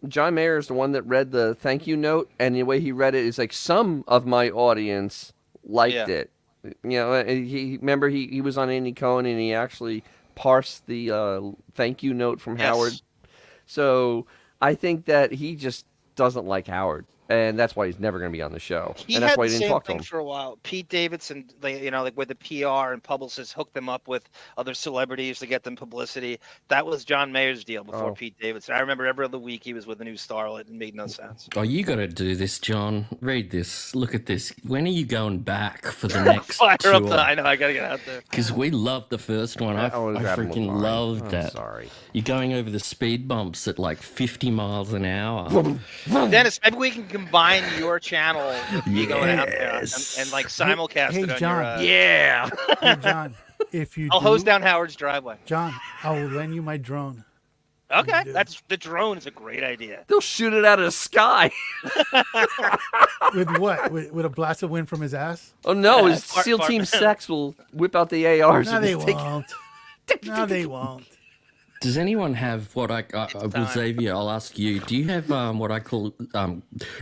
John Mayer is the one that read the thank you note, and the way he read it is like, some of my audience liked it. Remember he was on Andy Cohen, and he actually parsed the thank you note from Howard. So I think that he just doesn't like Howard, and that's why he's never going to be on the show. And that's why he didn't talk to him for a while. Pete Davidson, with the PR and publicists, hooked them up with other celebrities to get them publicity. That was John Mayer's deal before Pete Davidson. I remember every other week he was with a new starlet. It made no sense. Oh, you got to do this, John. Read this. Look at this. When are you going back for the next Fire tour? up I know, I got to get out there. Because we loved the first one. I freaking loved that. Sorry. You're going over the speed bumps at like 50 miles an hour. Dennis, maybe we can combine your channel with me going out there and like simulcast it on John. your... Hey, John, if you I'll hose down Howard's driveway. John, I will lend you my drone. Okay, the drone is a great idea. They'll shoot it out of the sky. With what? With a blast of wind from his ass? Oh no, his SEAL Team Sex will whip out the ARs. No, and they just take... won't. No, they won't. Does anyone have what Xavier, I'll ask you, do you have what I call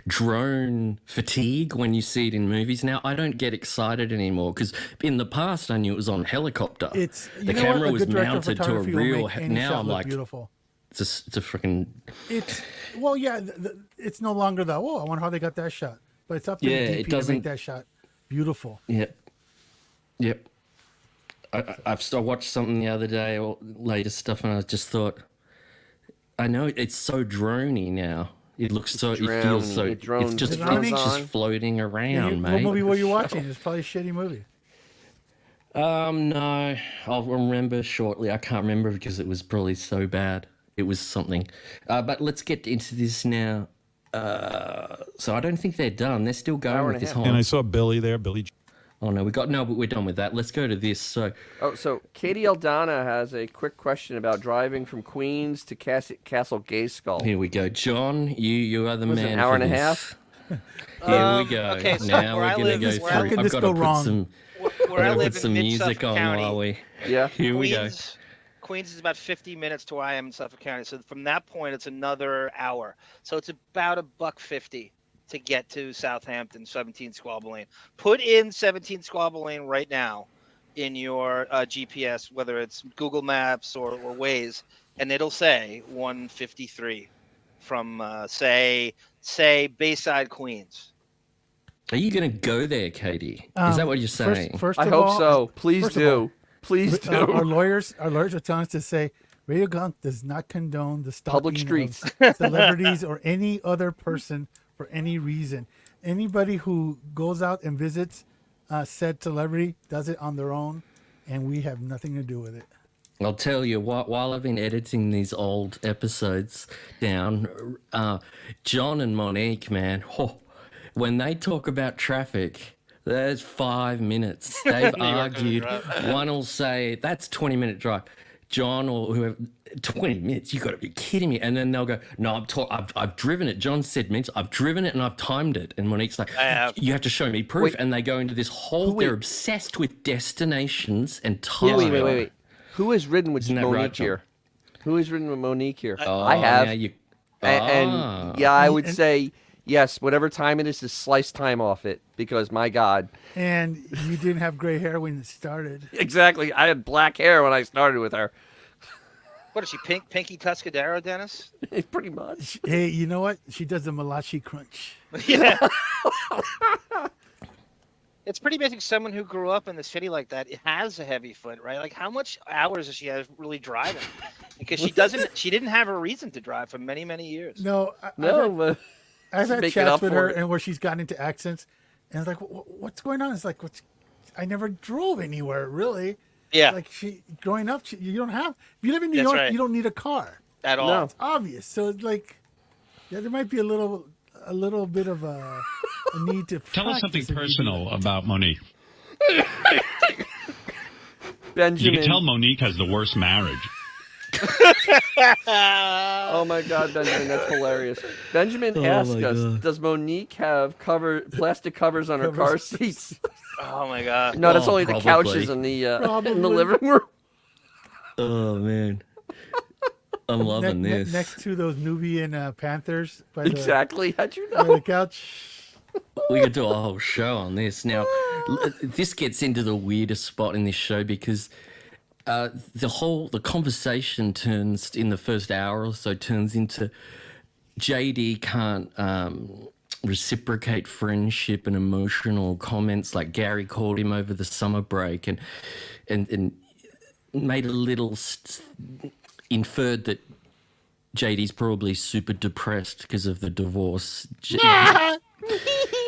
drone fatigue when you see it in movies? Now, I don't get excited anymore because in the past I knew it was on helicopter. The camera was mounted to a real... Now I'm like... Beautiful. It's a freaking... It's no longer the, I wonder how they got that shot. But it's up to the DP to make that shot beautiful. Yep. I watched something the other day, or latest stuff, and I just thought, I know it's so drony now. It looks so, it feels so, it's just floating around, mate. What movie were you watching? It's probably a shitty movie. No, I'll remember shortly. I can't remember because it was probably so bad. It was something. But let's get into this now. So I don't think they're done. They're still going with this whole... And I saw Billy there, Billy. Oh, no, but we're done with that. Let's go to this. So Katie Aldana has a quick question about driving from Queens to Castle Gayskull. Here we go. John, you are the man. An hour and a half? Here we go. Okay, so now we're going to go through. I've got to put some, some music on while we... Yeah. Here we go. Queens is about 50 minutes to where I am in Suffolk County. So from that point, it's another hour. So it's about $1.50 to get to Southampton, 17 Squabble Lane. Put in 17 Squabble Lane right now in your GPS, whether it's Google Maps or Waze, and it'll say 153 from, say Bayside, Queens. Are you going to go there, Katie? Is that what you're saying? First I of hope all, so. Please do. Please do. Our lawyers are telling us to say RadioGunk does not condone the stalking Public streets, of celebrities or any other person for any reason. Anybody who goes out and visits said celebrity does it on their own, and we have nothing to do with it. I'll tell you, while I've been editing these old episodes down, John and Monique, man, when they talk about traffic, there's 5 minutes. They've argued. One will say, that's 20-minute drive. John or whoever, 20 minutes, you got to be kidding me. And then they'll go, no, I've driven it. John said minutes, I've driven it and I've timed it. And Monique's like, you have to show me proof. Wait. And they go into this whole, they're obsessed with destinations and time. Wait. Who has ridden with Isn't that Monique right, John? here? Who has ridden with Monique here? Oh, I have. now you- And yeah, I would say, yes, whatever time it is slice time off it, because my God. And you didn't have gray hair when it started. Exactly. I had black hair when I started with her. What is she, Pinky Tuscadero, Dennis? Pretty much. Hey, you know what? She does the Malachi crunch. Yeah. It's pretty basic. Someone who grew up in the city like that, it has a heavy foot, right? Like, how much hours does she have really driving? Because she didn't have a reason to drive for many, many years. No, but I've had make it chats up with for her it. and where she's gotten into accents, And it's like, what's going on? It's like, I never drove anywhere really. Yeah. Like growing up, you don't have. If you live in New That's York, right. you don't need a car At all. No. It's obvious. So it's like, yeah, there might be a little bit of a need to. Tell us something practice if you do personal about Monique. Benjamin. You can tell Monique has the worst marriage. Oh my God, Benjamin, that's hilarious. Benjamin asked us, does Monique have plastic covers on her car seats? Oh my God. No, that's only the probably. couches in the living room. Oh man, I'm loving this. Next to those Nubian panthers. By Exactly. How'd you by know? the couch. We could do a whole show on this. Now, this gets into the weirdest spot in this show because the conversation turns in the first hour or so turns into JD can't reciprocate friendship and emotional comments. Like Gary called him over the summer break and made a little inferred that JD's probably super depressed because of the divorce.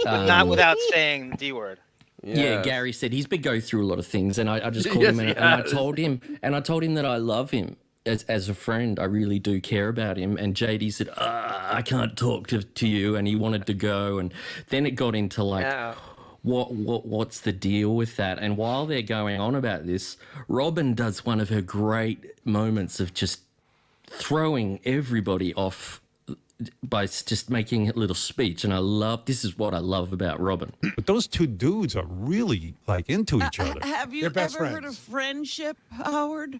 Not without saying the D word. Yeah, Gary said he's been going through a lot of things, and I just called him and I told him that I love him as a friend. I really do care about him. And JD said, I can't talk to you, and he wanted to go. And then it got into like, what's the deal with that? And while they're going on about this, Robin does one of her great moments of just throwing everybody off by just making a little speech, and this is what I love about Robin. But those two dudes are really like into each other. Have you ever heard of friendship, Howard?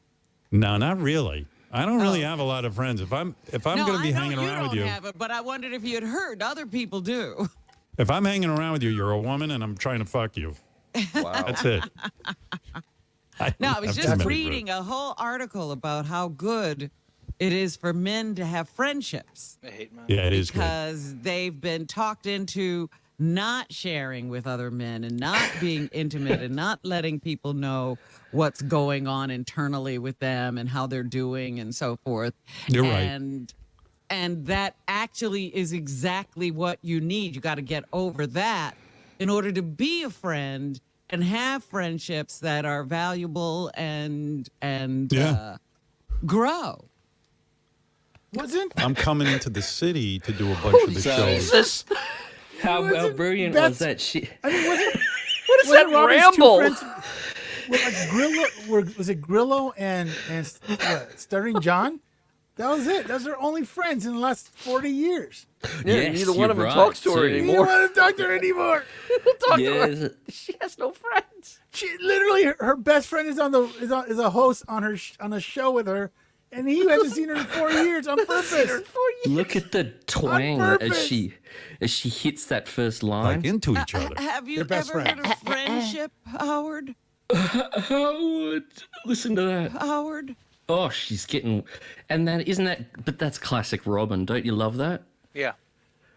No, not really. I don't really have a lot of friends. If I'm going to be hanging around with you, don't have it, but I wondered if you had heard. Other people do. if I'm hanging around with you, you're a woman, and I'm trying to fuck you. Wow, that's it. No, I was I've just too many reading a whole article about how good it is for men to have friendships. I hate men. Yeah, it is good. Because they've been talked into not sharing with other men and not being intimate and not letting people know what's going on internally with them and how they're doing and so forth. You're right. And that actually is exactly what you need. You got to get over that in order to be a friend and have friendships that are valuable and grow. I'm coming into the city to do a bunch of the shows. Jesus. How brilliant was that shit? I mean, What is that ramble? Was it Grillo and Stuttering John? That was it. Those are only friends in the last 40 years. Yeah, neither one of them talks to her anymore. You don't want to talk to her anymore. Talk to her. She has no friends. She literally, her best friend is is a host on a show with her, and he hasn't seen her in 4 years on purpose. Look at the twang as she hits that first line. Like into each other. Have you ever heard of friendship, Howard? Howard, listen to that. Howard. Oh, she's getting, but that's classic Robin. Don't you love that? Yeah.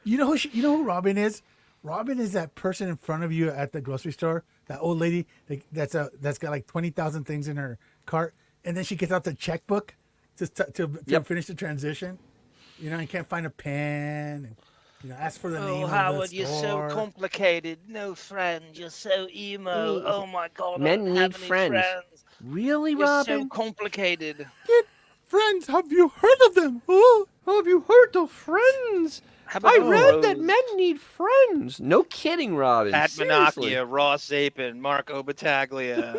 You know who Robin is? Robin is that person in front of you at the grocery store, that old lady that's got like 20,000 things in her cart, and then she gets out the checkbook to finish the transition. You know, and can't find a pen. And, ask for the name of the Howard, you're so store. complicated. No friend. You're so emo. Oh my God. Men I don't need have any friends. You're Really, so Robin? complicated. Friends, have you heard of them? Oh, have you heard of friends? about I the read Rose? that men need friends. No kidding, Robin. Pat Seriously. Menachia, Ross Zapin, Marco Battaglia,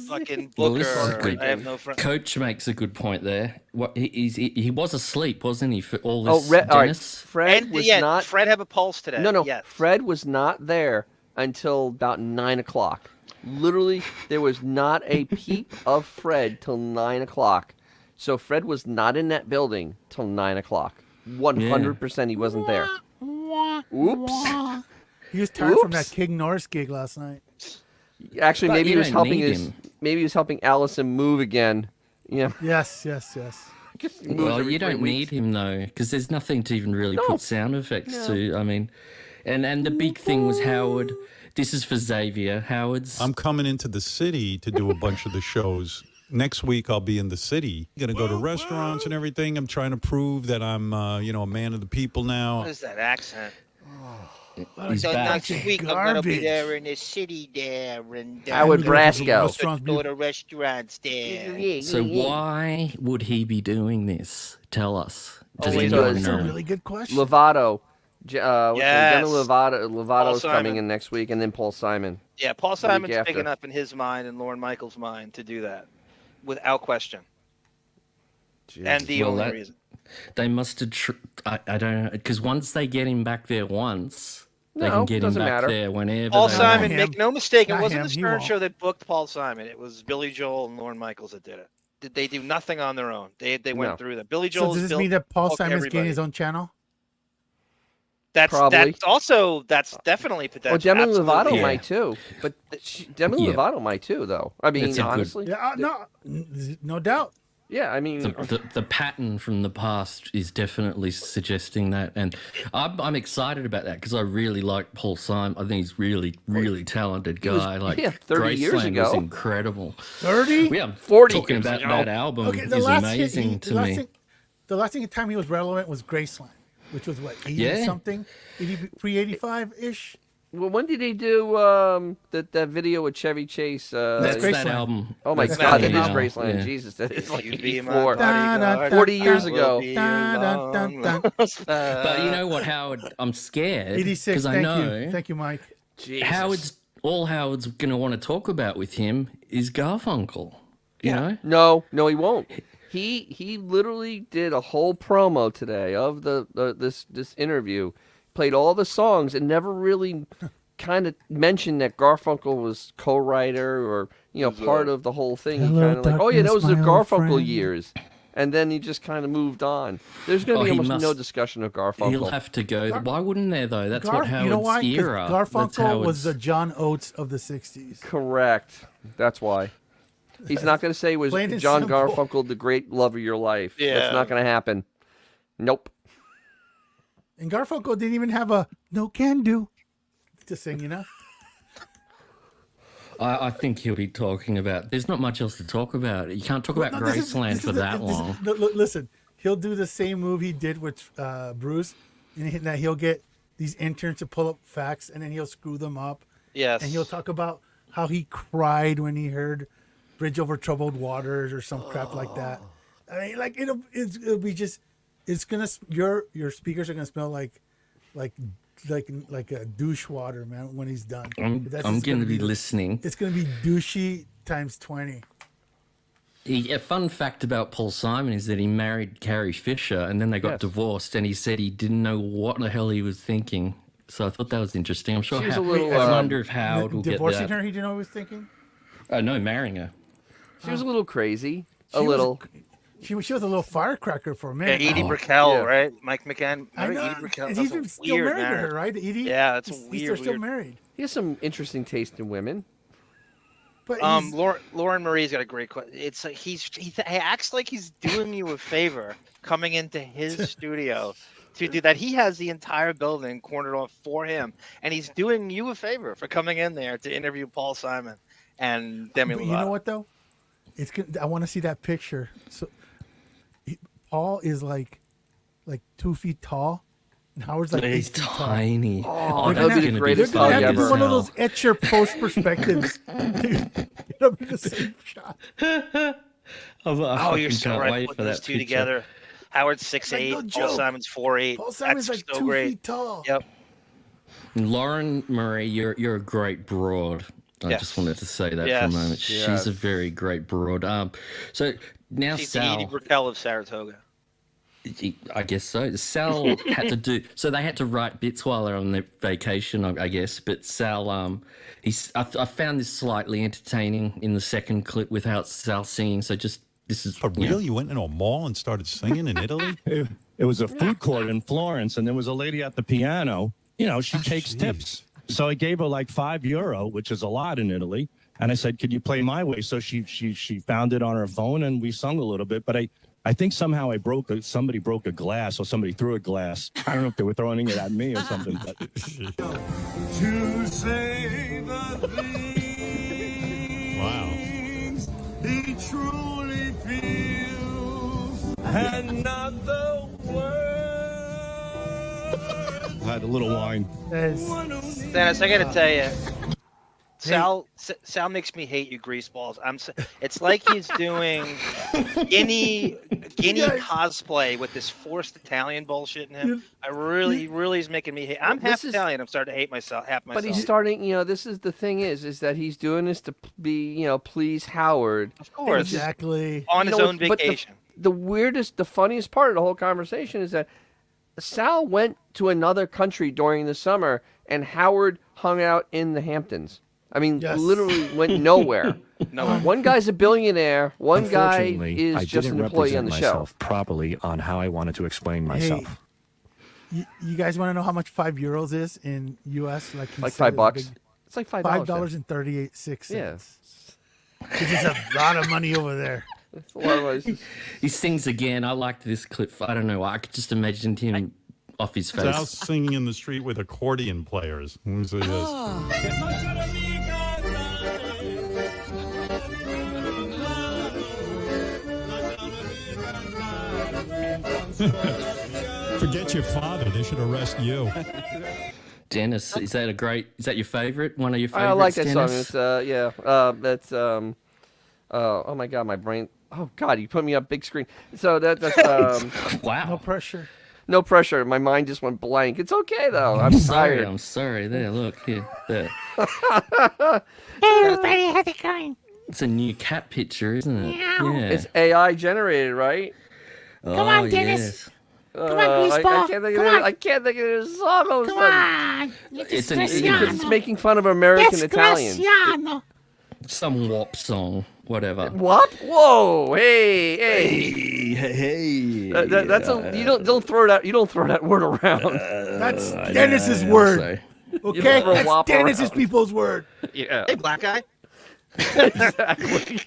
fucking Well, Booker. this is good. I have no friends. Coach makes a good point there. What he was asleep, wasn't he, for all Oh, this? all right. Dennis? Fred was not. Fred have a pulse today. No. Yes. Fred was not there until about 9 o'clock. Literally, there was not a peep of Fred till 9 o'clock. So Fred was not in that building till 9 o'clock. 100% he wasn't there. Oops. He was tired from that King Norris gig last night. Actually, But maybe you he was don't helping need his. him. Maybe he was helping Allison move again. Yeah. Yes. Well, you don't need him though, because there's nothing to even really put sound effects to. I mean, and the big thing was Howard. This is for Xavier. Howard's. I'm coming into the city to do a bunch of the shows. Next week I'll be in the city. Gonna go to restaurants and everything. I'm trying to prove that I'm, a man of the people now. What is that accent? He's So back. next week I'm gonna be Garbage. there in the city there, and Howard Brasco. Restaurants go to restaurants there. So why would he be doing this? Tell us. Does Only anyone That's a know? really good question. Lovato. Demi Yes. Lovato's Paul coming Simon. in next week, and then Paul Simon. Yeah, Paul week Simon's big after. enough in his mind and Lorne Michaels' mind to do that, without question. And the Well, only reason. They must have. I don't know, because once they get him back there once, they No, can get him doesn't back matter. there whenever. Paul they Simon, want. make no mistake, it Not wasn't him, the he Stern won't. Show that booked Paul Simon. It was Billy Joel and Lorne Michaels that did it. They do nothing on their own. They went No. through that. Billy So Joel's does this mean that Paul booked Simon's getting everybody. his own channel? Probably. That's definitely potential. Well, Demi Absolutely. Lovato Yeah. might too, but Demi Yeah. Lovato might too, though. I mean, It's a good- honestly, Yeah, no doubt. yeah. I mean, The pattern from the past is definitely suggesting that, and I'm excited about that because I really like Paul Simon. I think he's really talented was- guy. Like yeah, 30 years Graceland was ago. incredible. 30? Yeah, 40 talking years about ago. that album Okay, is amazing to me. The last time he was relevant was Graceland, which was what, 80 Yeah. something? 80, pre-85 ish? well, when did he do that video with Chevy Chase? That's Graceland. that album. Oh my That's God, that that is album, Graceland. yeah. Jesus, that is like You be my 84. bodyguard. 40 years I will ago. be your Dun, dun, dun, dun. long But you know what, Howard? I'm scared 86, because I thank know you. Thank you, Mike. Jesus. Howard's going to want to talk about with him is Garfunkel. You know? No, he won't. He literally did a whole promo today of this interview, played all the songs, and never really kind of mentioned that Garfunkel was co-writer or part of the whole thing. He Hello, kind of like, oh yeah, that was the darkness, my old Garfunkel friend. years, and then he just kind of moved on. There's going to be he almost no must- discussion of Garfunkel. He'll have to go. Why wouldn't there, though? That's what Howard's you know why? 'Cause era. That's Garfunkel was Howard's- the John Oates of the 60s. Correct. That's why. He's not going to say was Plain and John simple. Garfunkel the great love of your life. Yeah. That's not going to happen. Nope. And Garfunkel didn't even have a no can do to sing, you know? I think he'll be talking about. There's not much else to talk about. You can't talk about No, this is- Graceland this for is that long. Listen, he'll do the same move he did with Bruce, and that he'll get these interns to pull up facts, and then he'll screw them up. Yes. And he'll talk about how he cried when he heard "Bridge Over Troubled Waters" or some crap like that. I mean, like it'll be just, it's gonna your speakers are gonna smell like a douche water, man, when he's done. I'm That's going just to be the- listening. It's gonna be douchey times 20. A fun fact about Paul Simon is that he married Carrie Fisher and then they got Yes. divorced, and he said he didn't know what the hell he was thinking. So I thought that was interesting. I'm sure. She's a little, I wonder if Howard will get Divorcing that. her, he didn't know what he was thinking. No, marrying her. She was a little crazy. She A was- little. She was a little firecracker for a Yeah, minute. Edie Oh. Brickell, Yeah. right? Mike McCann. I know. Edie Brickell. And That's he's a been still weird married to her, marriage. right? Edie? Yeah, that's He's still weird. married. He has some interesting taste in women. But he's, Lauren Marie's got a great question. It's like he acts like he's doing you a favor coming into his studio to do that. He has the entire building cornered off for him, and he's doing you a favor for coming in there to interview Paul Simon and Demi but Lovato. you know what though? It's good. I want to see that picture. So Paul is like 2 feet tall, and Howard's like 8 He's feet tall. tiny. Oh, They're that would be gonna the have- greatest They're gonna hug have to do ever. one of those etcher post perspectives. It'll be the same shot. Oh, you're so right. Putting those two together. Howard's 6'8", no Paul joke. Simon's 4'8". Paul Simon's That's like so 2 great. feet tall. Yep. Lauren Marie, you're a great broad. I Yes. just wanted to say that for Yes. a moment. Yes. She's a very great broad. So now She's the Edie Sal, Brickell of Saratoga. I guess so. Sal had to do so. They had to write bits while they're on their vacation, I guess. But Sal, I found this slightly entertaining in the second clip without Sal singing. So just this is For real? You went into a mall and started singing in Italy? It was a food court in Florence, and there was a lady at the piano. You know, she takes tips. So I gave her like €5, which is a lot in Italy. And I said, could you play My Way? So she found it on her phone, and we sung a little bit. But I think somehow somebody broke a glass, or somebody threw a glass. I don't know if they were throwing it at me or something. But To say the things he truly feels, and not the words had a little wine. Dennis, I got to tell you, Sal makes me hate you, greaseballs. It's like he's doing Guinea cosplay with this forced Italian bullshit in him. He really is making me hate. I'm half Italian. I'm starting to hate myself. But he's starting. This is the thing is that he's doing this to be, please Howard. Of course, exactly. On his own vacation. But the funniest part of the whole conversation is that Sal went to another country during the summer, and Howard hung out in the Hamptons. I mean, literally went nowhere. One guy's a billionaire. One guy is just an employee on the show. Properly on how I wanted to explain myself. You guys want to know how much €5 is in U.S.? Like $5. It's like $5.38. Yeah, which is a lot of money over there. That's a lot of money. He sings again. I liked this clip. I don't know. I could just imagine him off his face. Sal's singing in the street with accordion players. Who's this? Forget your father. They should arrest you. Dennis, is that your favorite? One of your favorites? I like that Dennis? song. It's that's oh my god, my brain. Oh god, you put me up big screen. So that's wow. No pressure. No pressure. My mind just went blank. It's okay though. I'm sorry. tired. I'm sorry. There, look here. There. Hey everybody, how's it going? It's a new cat picture, isn't it? Meow. Yeah. It's AI generated, right? Oh, Come on, Dennis. yes. Come on, Greaseball. I can't think of the song. Come on. It's making fun of American Italians. Desgraciano. Some WAP song, whatever. What? Whoa! Hey! That's you don't throw that. You don't throw that word around. That's Dennis's word. Okay, throw that's WAP Dennis's around. people's word. Yeah. Hey, black guy. Exactly.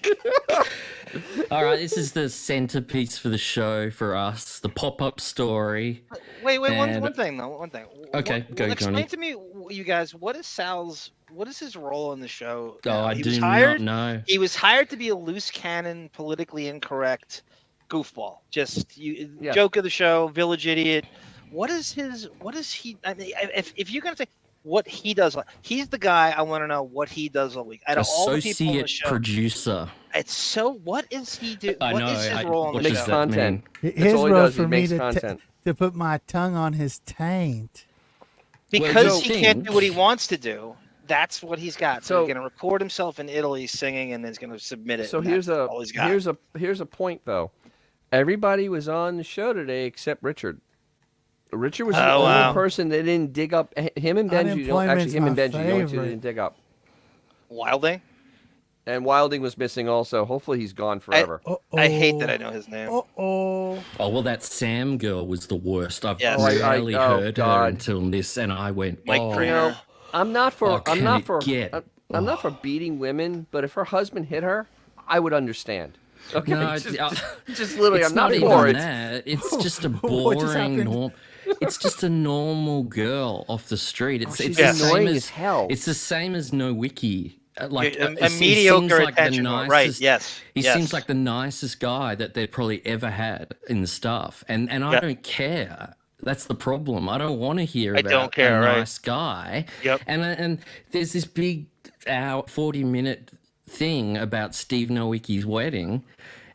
All right, this is the centerpiece for the show for us, the pop-up story. Wait, And- one thing though. One thing. Okay, go, explain Johnny. to me, you guys, what is his role in the show? Oh, I He do was not hired, know. He was hired to be a loose cannon, politically incorrect goofball. Joke of the show, village idiot. What is he? I mean, if you're gonna say what he does, he's the guy. I want to know what he does all week. Out of all the people on the Associate show, producer. it's so. What is he do? I What know, is his I- role on what the does show? that Content. That's His all he role does. for He me makes to content. to put my tongue on his taint. Because he Joe, can't do what he wants to do. That's what he's got. So So- he's going to record himself in Italy singing, and then he's going to submit it. So and here's that's a all he's got. here's a point though. Everybody was on the show today except Richard. Richard was the Oh, only wow. person that didn't dig up. Him and Benji. Unemployment's Him and my Benji. The only two favorite. didn't dig up. Wilding. And Wilding was missing also. Hopefully he's gone forever. I hate that I know his name. Oh. Oh, well, that Sam girl was the worst. I've Yes. rarely Oh, heard her God. until this, and I went, Mike oh. Kramer. I'm not for. Oh, I'm can not it for. get- I'm not for beating women, but if her husband hit her, I would understand. Okay, No, just literally, it's I'm not even for it. that. It's just a What just boring happened? It's just a normal girl off the street. It's she's the same annoying as as hell. It's the same as No Wiki. Like A he seems mediocre like the attention, right? nicest- Yes. He yes. seems like the nicest guy that they probably ever had in the staff, and I Yep. don't care. That's the problem. I don't want to hear I about don't care, a right? nice guy. Yep. And there's this big 40-minute thing about Steve Nowicki's wedding,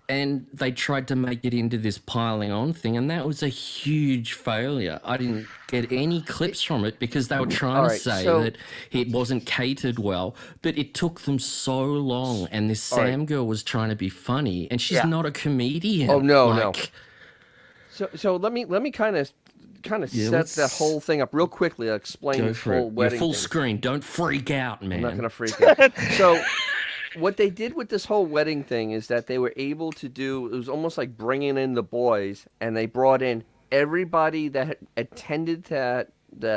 and they tried to make it into this piling on thing, and that was a huge failure. I didn't get any clips from it because they were trying All to right, say so- that it wasn't catered well, but it took them so long, and this All right. Sam girl was trying to be funny, and she's Yeah. not a comedian. Oh no, Like, no. So let me kind of Yeah, set let's that whole thing up real quickly. I'll explain Go this for whole it. wedding. You're full thing. screen. Don't freak out, man. I'm not gonna freak out. So, what they did with this whole wedding thing is that they were able to do. It was almost like bringing in the boys, and they brought in everybody that had attended that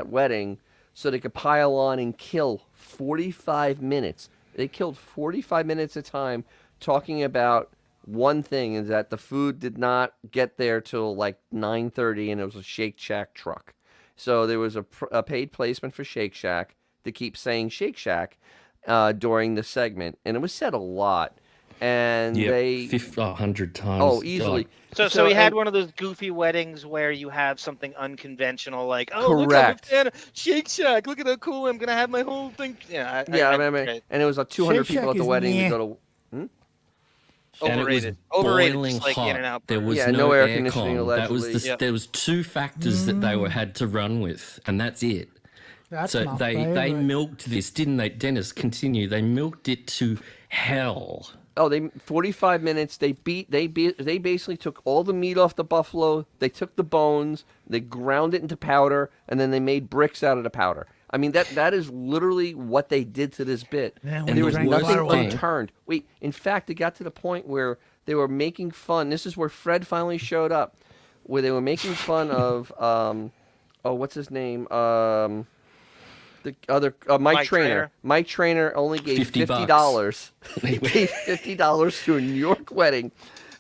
wedding, so they could pile on and kill 45 minutes. They killed 45 minutes of time talking about one thing: is that the food did not get there till like 9:30, and it was a Shake Shack truck. So there was a paid placement for Shake Shack to keep saying Shake Shack during the segment, and it was said a lot. and Yep, they 100 times. Oh, easily. So he had one of those goofy weddings where you have something unconventional, like, oh, look, I'm a Correct. fan of Shake Shack. Look at how cool I'm gonna have my whole thing. Yeah, I remember. And it was 200 Shake people Shack at the is wedding to meh. go to. And Overrated. it was Overrated, boiling just like hot. In-N-Out There Burger. was Yeah, no, no air conditioning, aircon. That was allegedly. there was 2 factors that they had to run with, and that's it. That's So not they favorite. milked this, didn't they? Dennis, continue. They milked it to hell. Oh, they 45 minutes. They basically took all the meat off the buffalo. They took the bones. They ground it into powder, and then they made bricks out of the powder. I mean, that is literally what they did to this bit. Yeah, And there was the nothing worst thing- unturned. Wait, in fact, it got to the point where they were making fun. This is where Fred finally showed up, where they were making fun of, what's his name? The other Mike Trainer. Mike Trainer only gave $50. He gave $50 to a New York wedding,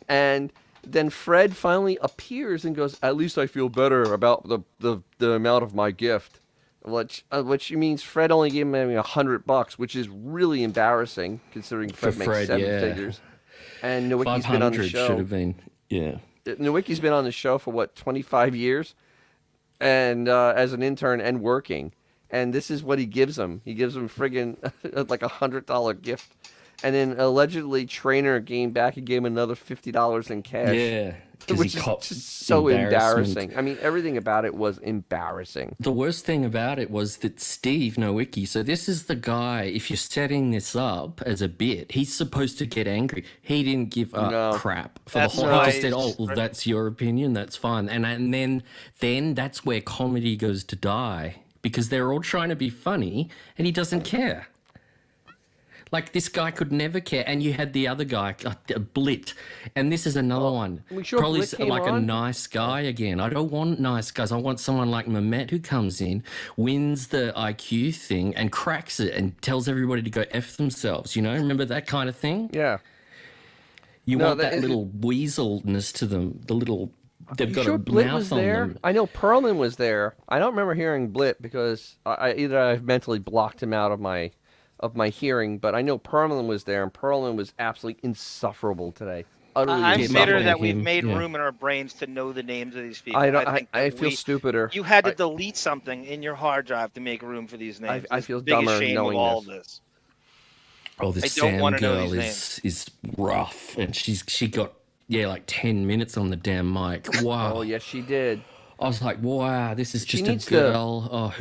and then Fred finally appears and goes, "At least I feel better about the amount of my gift," which means Fred only gave him $100, which is really embarrassing considering Fred makes 7 figures. And Nowicki's been on the show. Should have been, yeah. Nowicki's been on the show for what, 25 years, and as an intern and working. And this is what he gives him. He gives him friggin' like $100 gift. And then allegedly Trainer came back and gave him another $50 in cash. Yeah. Which is just so embarrassing. I mean, everything about it was embarrassing. The worst thing about it was that Steve Nowicki, so this is the guy, if you're setting this up as a bit, he's supposed to get angry. He didn't give a crap for the whole. He just said, "Oh, well, that's your opinion. That's fine." And then that's where comedy goes to die, because they're all trying to be funny and he doesn't care. Like, this guy could never care. And you had the other guy, Blit. And this is another one. sure Probably Blit came like on? a nice guy again. I don't want nice guys. I want someone like Mehmet who comes in, wins the IQ thing and cracks it and tells everybody to go F themselves. You know, remember that kind of thing? Yeah. You want that little weaselness to them, the little... They've got sure a Blit mouth was on there? them. I know Perlman was there. I don't remember hearing Blit because either I've mentally blocked him out of my hearing, but I know Perlman was there, and Perlman was absolutely insufferable today. Utterly I'm insufferable. bitter that we've made room in our brains to know the names of these people. I feel stupider. You had to delete something in your hard drive to make room for these names. I feel It's the biggest dumber shame knowing of all this. this. Oh, this I don't Sam wanna know girl these names. is rough, and she got like 10 minutes on the damn mic. Wow. Oh yes, she did. I was like, wow, this is just a needs to- girl.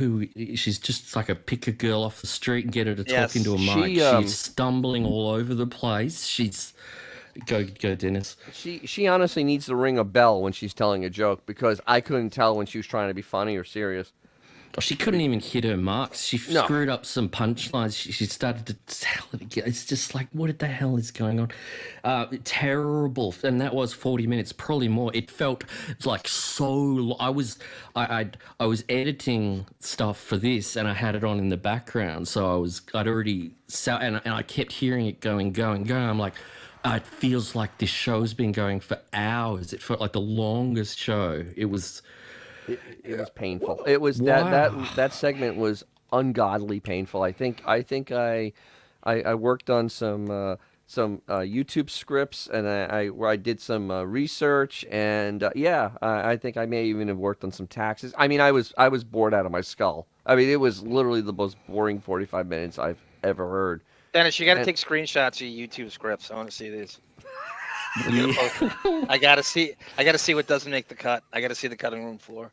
She's just like pick a girl off the street and get her to talk into a mic. She's stumbling all over the place. She's go Dennis. She honestly needs to ring a bell when she's telling a joke, because I couldn't tell when she was trying to be funny or serious. She couldn't even hit her marks. She screwed up some punchlines. She started to tell it again. It's just like, what the hell is going on? Terrible. And that was 40 minutes, probably more. It felt like so. I was editing stuff for this, and I had it on in the background. So I'd already and I kept hearing it going. I'm like, it feels like this show's been going for hours. It felt like the longest show. It was. It was painful. It was that segment was ungodly painful. I think I worked on some YouTube scripts, and I did some research, and I think I may even have worked on some taxes. I mean, I was bored out of my skull. I mean, it was literally the most boring 45 minutes I've ever heard. Dennis, you got to take screenshots of your YouTube scripts. I want to see these. I gotta see what doesn't make the cut. I gotta see the cutting room floor.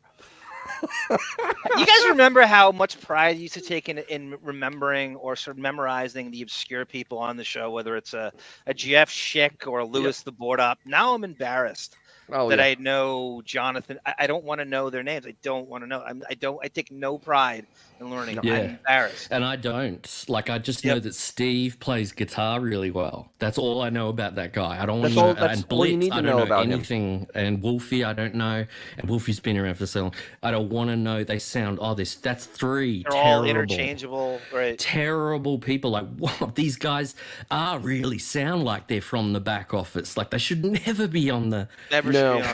You guys remember how much pride you used to take in remembering or sort of memorizing the obscure people on the show, whether it's a Jeff Schick or a Louis the Board Up. Now I'm embarrassed that I know Jonathan. I don't want to know their names. I don't want to know. I take no pride in learning them. I'm embarrassed. And I don't. Like, I just know that Steve plays guitar really well. That's all I know about that guy. I don't want to know. That's And all you Blitz, need to I know don't know about anything. And Wolfie, I don't know. And Wolfie's been around for so long. I don't want to know. They sound, that's 3 They're terrible. all interchangeable, right? Terrible people. Like, wow, these guys really sound like they're from the back office. Like, they should never be on the... Never should be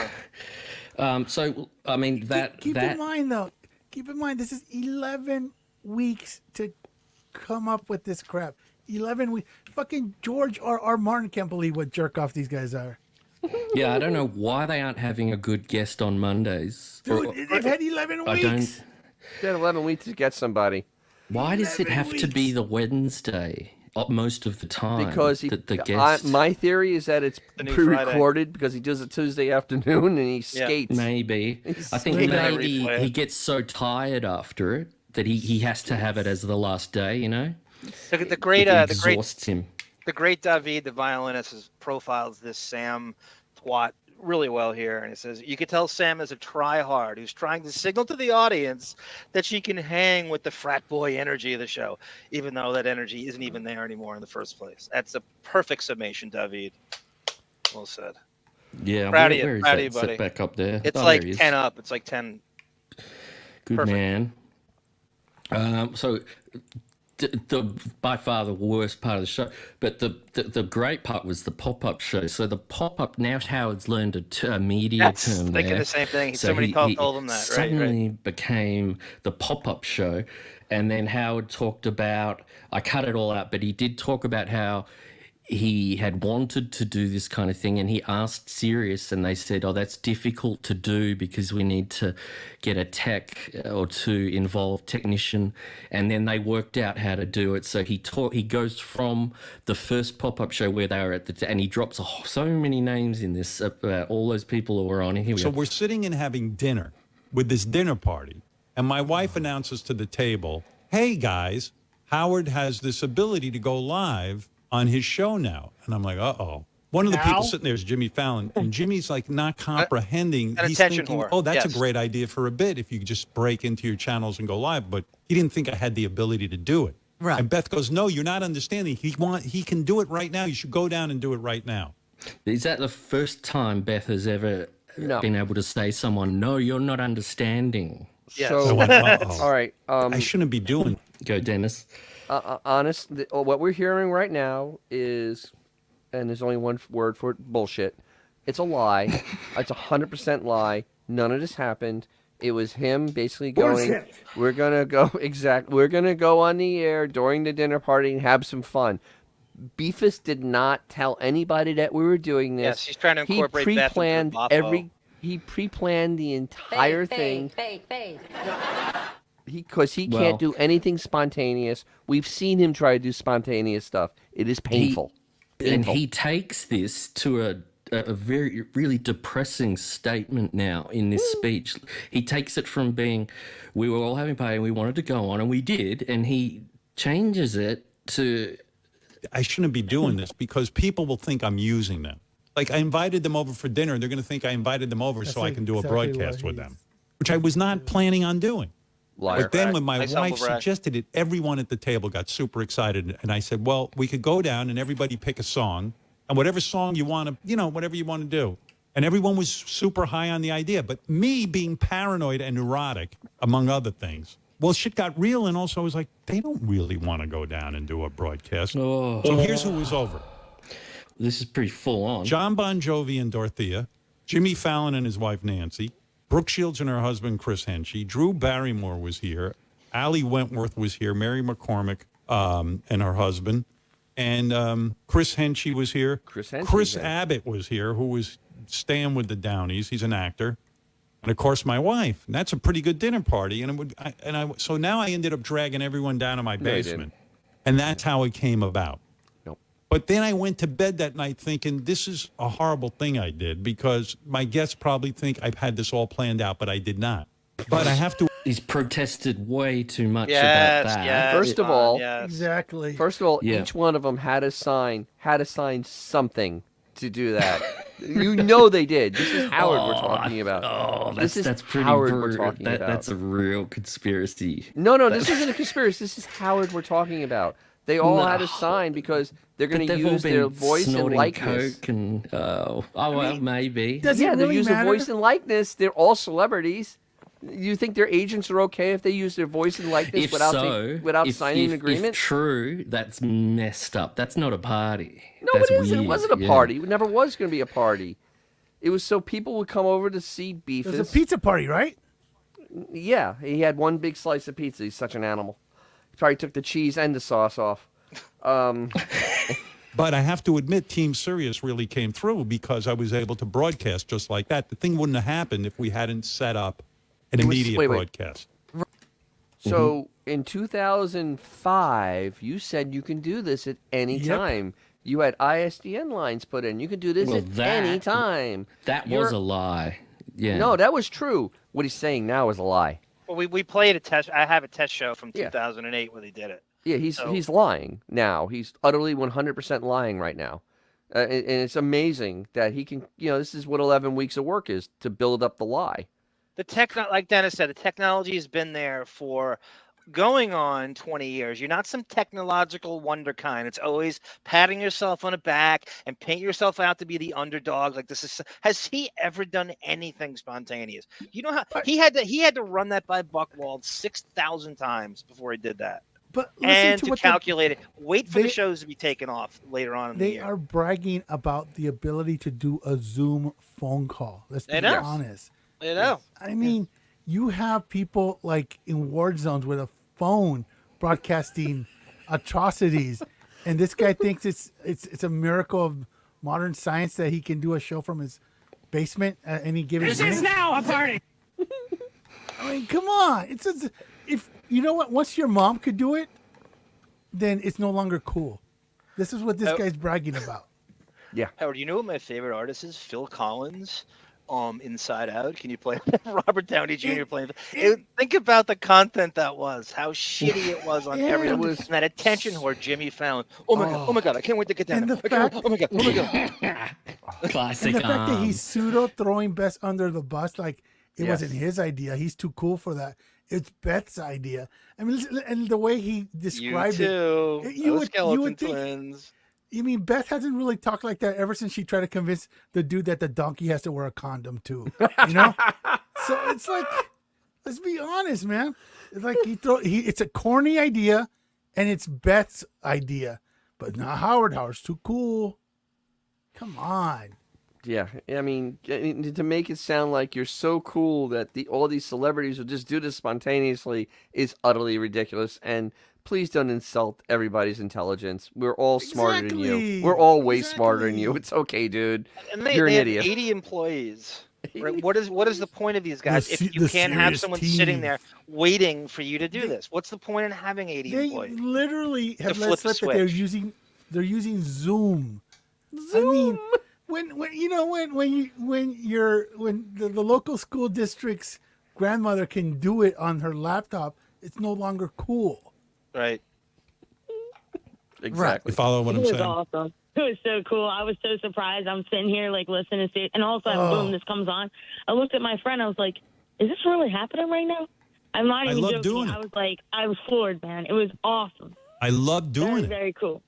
on. So, I mean, Keep in mind, though, this is 11 weeks to come up with this crap. 11 weeks. Fucking George R. Martin can't believe what jerk off these guys are. Yeah, I don't know why they aren't having a good guest on Mondays. Dude, they've had 11 weeks. I don't. They had 11 weeks to get somebody. Why does it have to be the Wednesday most of the time? Because the guest. My theory is that it's The new pre-recorded because he does it Tuesday afternoon and he skates. Maybe. I think maybe he gets so tired after it that he has to have it as the last day. You know. The great, It exhausts him. The great David, the violinist, profiles this Sam twat really well here, and it says you can tell Sam is a try-hard who's trying to signal to the audience that she can hang with the frat boy energy of the show, even though that energy isn't even there anymore in the first place. That's a perfect summation, David. Well said. Yeah, Proud where of is you, that? buddy. Set back up there. It's Oh, like there he is. 10 up. It's like 10. Good Perfect. man. So the by far the worst part of the show, but the great part was the pop-up show. So the pop-up, now Howard's learned a media Yes, term thinking there. the same thing. So many people told him that, right? Suddenly became the pop-up show, and then Howard talked about, I cut it all out, but he did talk about how he had wanted to do this kind of thing, and he asked Sirius, and they said, oh, that's difficult to do because we need to get a tech or two involved, technician, and then they worked out how to do it. So he goes from the first pop-up show where they were at and he drops so many names in this about all those people who were on. Here we So go. we're sitting and having dinner with this dinner party, and my wife announces to the table, hey, guys, Howard has this ability to go live on his show now. And I'm like, uh-oh. One of the people sitting there is Jimmy Fallon, and Jimmy's like not comprehending. An He's attention thinking, whore. oh, that's Yes. a great idea for a bit if you just break into your channels and go live. But he didn't think I had the ability to do it. Right. And Beth goes, no, you're not understanding. He can do it right now. You should go down and do it right now. Is that the first time Beth has ever been able to say someone, no, you're not understanding? Yes. So, I went, uh-oh. all right. I shouldn't be doing. Go, Dennis. What we're hearing right now is, and there's only one word for it, bullshit. It's a lie. It's 100% lie. None of this happened. It was him basically going, Bullshit. we're going to go, we're going to go on the air during the dinner party and have some fun. Beefus did not tell anybody that we were doing this. Yes, he's trying to incorporate Beth into the Boppo. He pre-planned the entire thing. Because he can't do anything spontaneous. We've seen him try to do spontaneous stuff. It is painful. And he takes this to a very, really depressing statement now in this speech. He takes it from being, we were all having a party and we wanted to go on, and we did, and he changes it to... I shouldn't be doing this because people will think I'm using them. Like, I invited them over for dinner. They're going to think I invited them over so I can do a broadcast with them, which I was not planning on doing. Liar. But then when my Nice wife humble brag. suggested it, everyone at the table got super excited. And I said, well, we could go down and everybody pick a song. And whatever song you want to, whatever you want to do. And everyone was super high on the idea. But me being paranoid and neurotic, among other things, well, shit got real. And also I was like, they don't really want to go down and do a broadcast. Oh. So here's who was over. This is pretty full on. John Bon Jovi and Dorothea, Jimmy Fallon and his wife Nancy, Brooke Shields and her husband Chris Henchy, Drew Barrymore was here, Allie Wentworth was here, Mary McCormick and her husband, and Chris Henchy was here. Chris Abbott was here, who was staying with the Downies. He's an actor. And of course, my wife. And that's a pretty good dinner party. And so now I ended up dragging everyone down to my No, you basement. didn't. And that's how it came about. Nope. But then I went to bed that night thinking, this is a horrible thing I did because my guests probably think I've had this all planned out, but I did not. But I have to. He's protested way too much Yes, about that. yes, First of all, Exactly. Yeah. each one of them had to sign something to do that. You know they did. This is Howard we're talking about. Oh, this is that's pretty Howard we're brutal. talking about. That's a real conspiracy. No, this isn't a conspiracy. This is Howard we're talking about. They all had to sign because they're going to use their voice and snorting likeness. coke and well, maybe. Does Yeah, it they really use matter? their voice and likeness. They're all celebrities. You think their agents are okay if they use their voice and likeness If without so, without signing an agreement? If true, that's messed up. That's not a party. No, That's it isn't. weird. It wasn't a Yeah. party. It never was going to be a party. It was so people would come over to see Beefus. It was a pizza party, right? Yeah, he had one big slice of pizza. He's such an animal. He probably took the cheese and the sauce off. But I have to admit, Team Sirius really came through because I was able to broadcast just like that. The thing wouldn't have happened if we hadn't set up an immediate broadcast. So in 2005, you said you can do this at any time. You had ISDN lines put in. You can do this at any time. That was a lie. Yeah. No, that was true. What he's saying now is a lie. Well, we played a test. I have a test show from 2008 where they did it. Yeah, he's lying now. He's utterly 100% lying right now. And it's amazing that he can, this is what 11 weeks of work is, to build up the lie. Like Dennis said, the technology has been there for going on 20 years. You're not some technological wonder kind. It's always patting yourself on the back and paint yourself out to be the underdog. Like has he ever done anything spontaneous? You know how he had to run that by Buchwald 6,000 times before he did that. But and to calculate it, wait for the shows to be taken off later on in the year. They are bragging about the ability to do a Zoom phone call. Let's be honest. I know. I mean, you have people like in war zones with a phone broadcasting atrocities, and this guy thinks it's a miracle of modern science that he can do a show from his basement at any given minute. This is now a party. I mean, come on. If you know what, once your mom could do it, then it's no longer cool. This is what this guy's bragging about. Yeah. Howard, you know what my favorite artist is? Phil Collins. Inside Out. Can you play Robert Downey Jr. playing? Think about the content that was. How shitty it was on everything. And that attention whore Jimmy Fallon. Oh my god! I can't wait to get down. Oh my god! Classic. And the fact that he's pseudo throwing Beth under the bus, like it wasn't his idea. He's too cool for that. It's Beth's idea. I mean, and the way he described it, you would think. Twins. You mean Beth hasn't really talked like that ever since she tried to convince the dude that the donkey has to wear a condom too? You know, so it's like, let's be honest, man. It's like it's a corny idea, and it's Beth's idea, but not Howard. Howard's too cool. Come on. Yeah, I mean, to make it sound like you're so cool that all these celebrities will just do this spontaneously is utterly ridiculous. And please don't insult everybody's intelligence. We're all smarter than you. We're all way smarter than you. It's okay, dude. And you're an they idiot. Have 80 employees. Right? What is the point of these guys if you can't have someone sitting there waiting for you to do this? What's the point in having 80 employees? They literally have let slip that they're using Zoom. I mean, when the local school district's grandmother can do it on her laptop, it's no longer cool. Right. Exactly. Follow what I'm saying. It was awesome. It was so cool. I was so surprised. I'm sitting here like listening to it, and all of a sudden, boom, this comes on. I looked at my friend. I was like, "Is this really happening right now?" I'm not even joking. Doing it. I was floored, man. It was awesome. I love doing it. Very cool.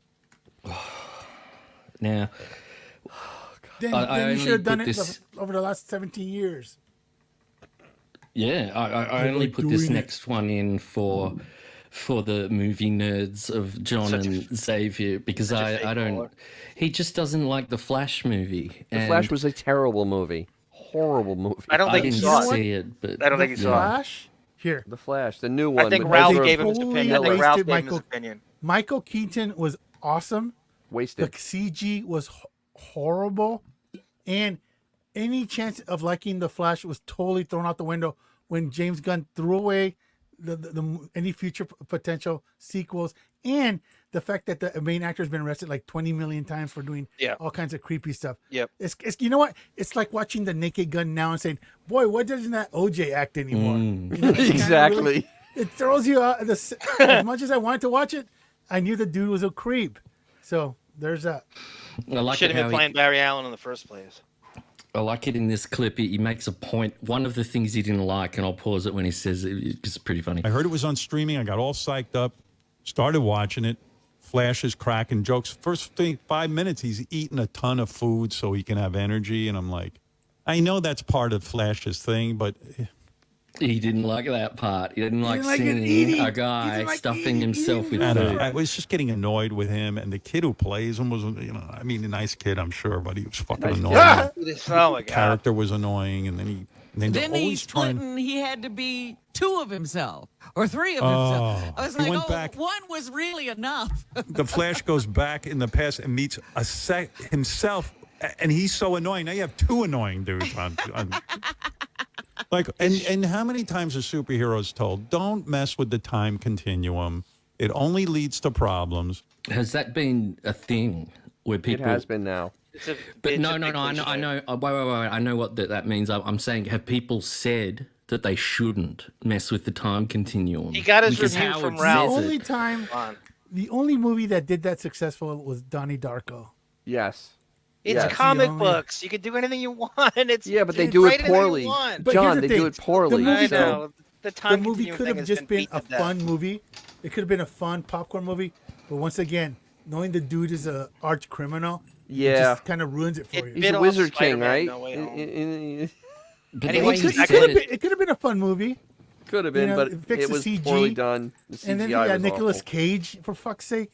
Now, then you should have done it over the last 17 years. Yeah, I only put this next one in for the movie nerds of John and Xavier because I don't. He just doesn't like the Flash movie. The Flash was a terrible movie, horrible movie. I don't think he saw it. But I don't think he saw Flash. Here, The Flash, the new one. I think Ralph gave him his opinion. Michael Keaton was awesome. Wasted. The CG was horrible, and any chance of liking the Flash was totally thrown out the window when James Gunn threw away the any future potential sequels, and the fact that the main actor has been arrested like 20 million times for doing all kinds of creepy stuff. Yep. It's you know what? It's like watching The Naked Gun now and saying, "Boy, why doesn't that OJ act anymore?" You know, Exactly. Really, it throws you out. As much as I wanted to watch it, I knew the dude was a creep. So there's that. I like Should have been playing Barry Allen in the first place. I like it in this clip. He makes a point. One of the things he didn't like, and I'll pause it when he says it, it's pretty funny. I heard it was on streaming. I got all psyched up, started watching it. Flash is cracking jokes. First 5 minutes, he's eating a ton of food so he can have energy. And I'm like, I know that's part of Flash's thing, but... He didn't like that part. He didn't like seeing a guy stuffing himself with food. I was just getting annoyed with him, and the kid who plays him was, a nice kid, I'm sure, but he was fucking annoying. Oh my God. Character was annoying, and then he And they're Then he always split trying. and he had to be 2 of himself or 3 of Oh. himself. I was He like, went back. one was really enough. The Flash goes back in the past and meets himself, and he's so annoying. Now you have 2 annoying dudes on like, and how many times are superheroes told, don't mess with the time continuum? It only leads to problems. Has that been a thing where people? It has been now. But no. I know. Wait. I know what that means. I'm saying, have people said that they shouldn't mess with the time continuum? He got his Because review Howard from says Ralph. it. Only time, the only movie that did that successful was Donnie Darko. Yes. It's Yes. comic The only- books. You can do anything you want. It's Yeah, but they it's do it write anything you poorly. want. But John, here's the they do thing, it poorly. The movie, I so- know. The time movie continuum could thing have has just been beaten a to death. fun movie. It could have been a fun popcorn movie. But once again, knowing the dude is a arch criminal, Yeah. it just kind of ruins it for you. He's bit a off Wizard King, Spider-Man, right? No Way Home. But Anyway, the way he it said It could have been a fun movie. Could have been, You know, but fix it the was CG, poorly done. The CGI And then you got was Nicolas awful. Cage, for fuck's sake,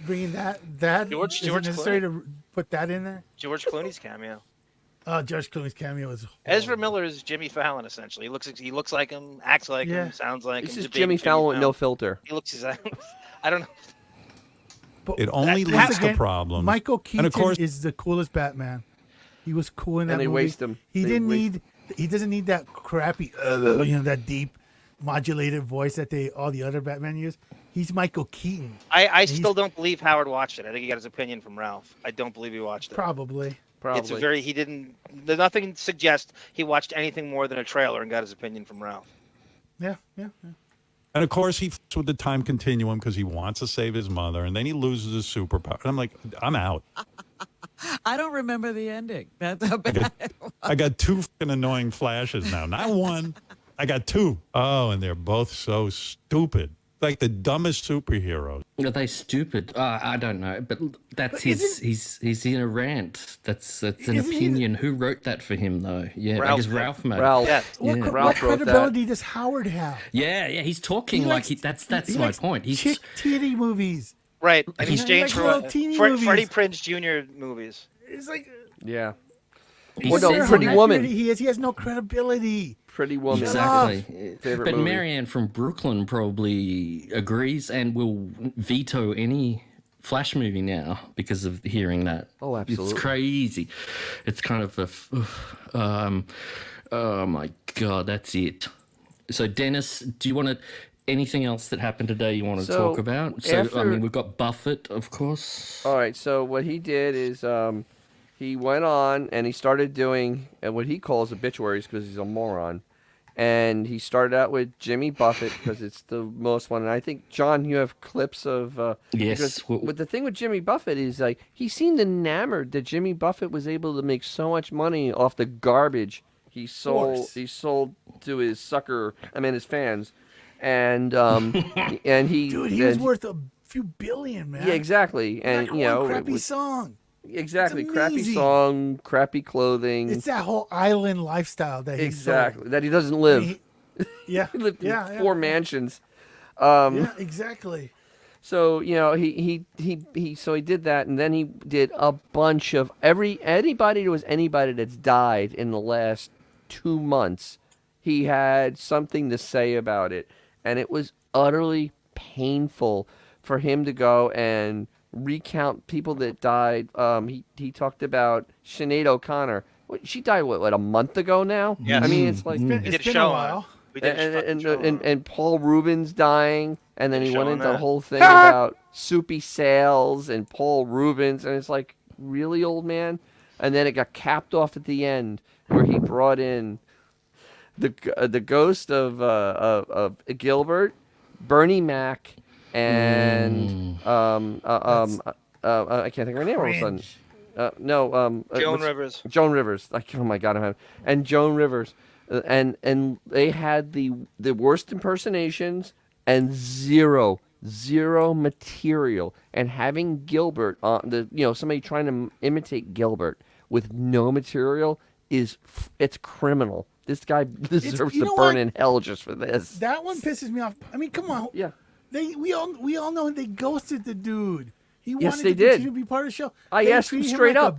bringing that George is it necessary Clooney. to put that in there? George Clooney's cameo. George Clooney's cameo is Ezra Miller is Jimmy Fallon essentially. He looks like him, acts like Yeah. him, sounds like This him. is He's a big Jimmy Fallon with no filter. He looks exactly. I don't know. But It only once leads to problems. Michael Keaton And of course, is the coolest Batman. He was cool in that And they movie. waste him. He They didn't waste- need. He doesn't need that crappy, that deep, modulated voice that all the other Batman use. He's Michael Keaton. I still don't believe Howard watched it. I think he got his opinion from Ralph. I don't believe he watched it. Probably. It's he didn't. Nothing suggests he watched anything more than a trailer and got his opinion from Ralph. Yeah. and of course he f***s with the time continuum because he wants to save his mother, and then he loses his superpower. And I'm like, I'm out. I don't remember the ending. That's how bad it was. I got 2 fucking annoying Flashes now. Not 1. I got 2. Oh, and they're both so stupid. Like the dumbest superheroes. Are they stupid? I don't know, but that's he's in a rant. That's an Isn't he opinion. Who wrote that for him though? Yeah, Ralph I guess did. Ralph made. Ralph. it. What, Yeah. what Ralph wrote that. credibility does Howard have? Yeah, he's talking He like likes- that's he my likes point. He's chick titty movies. Right. In He's exchange like for little teeny Freddie movies. Prinze Jr. movies. It's like Yeah. he Well, no, says- Pretty how Woman. accurate He has no credibility. Pretty Woman. Exactly. Favorite But movie. Marianne from Brooklyn probably agrees and will veto any Flash movie now because of hearing that. Oh, absolutely. It's crazy. It's kind of oh my God, that's it. So Dennis, do you want to, anything else that happened today you want to So, talk about? So, I after- mean, we've got Buffett, of course. All right. So what he did is he went on and he started doing what he calls obituaries because he's a moron. And he started out with Jimmy Buffett because it's the most one. And I think, John, you have clips of... Yes. But the thing with Jimmy Buffett is, like, he seemed enamored that Jimmy Buffett was able to make so much money off the garbage he sold to his his fans. And and he... Dude, he was and- worth a few billion, man. Yeah, exactly. And, Like you know... one it crappy was- song. Exactly. It's Crappy amazing. song, crappy clothing. It's that whole island lifestyle that he Exactly. That he doesn't live. Yeah. He lived Yeah, in yeah. 4 mansions. Yeah, exactly. So, you know, he did that, and then he did a bunch of anybody that's died in the last 2 months. He had something to say about it, and it was utterly painful for him to go and recount people that died. He talked about Sinead O'Connor. She died what a month ago now? Yes. I mean, it's like It's been a while. We did a fucking show on it. and Paul Rubens dying, and then he went Showing into the that. whole thing about Soupy Sales and Paul Rubens, and it's like, really, old man? And then it got capped off at the end where he brought in the ghost of Gilbert, Bernie Mac, and I can't think of her name all of a sudden. Joan Rivers. Joan Rivers. Like, oh my God, and Joan Rivers, and they had the worst impersonations and zero material. And having Gilbert somebody trying to imitate Gilbert with no material it's criminal. This guy deserves you to know burn what? in hell just for this. That one pisses me off. I mean, come on. Yeah. We all know they ghosted the dude. He Yes, wanted they to did. continue to be part of the show. I They asked him treated straight like up.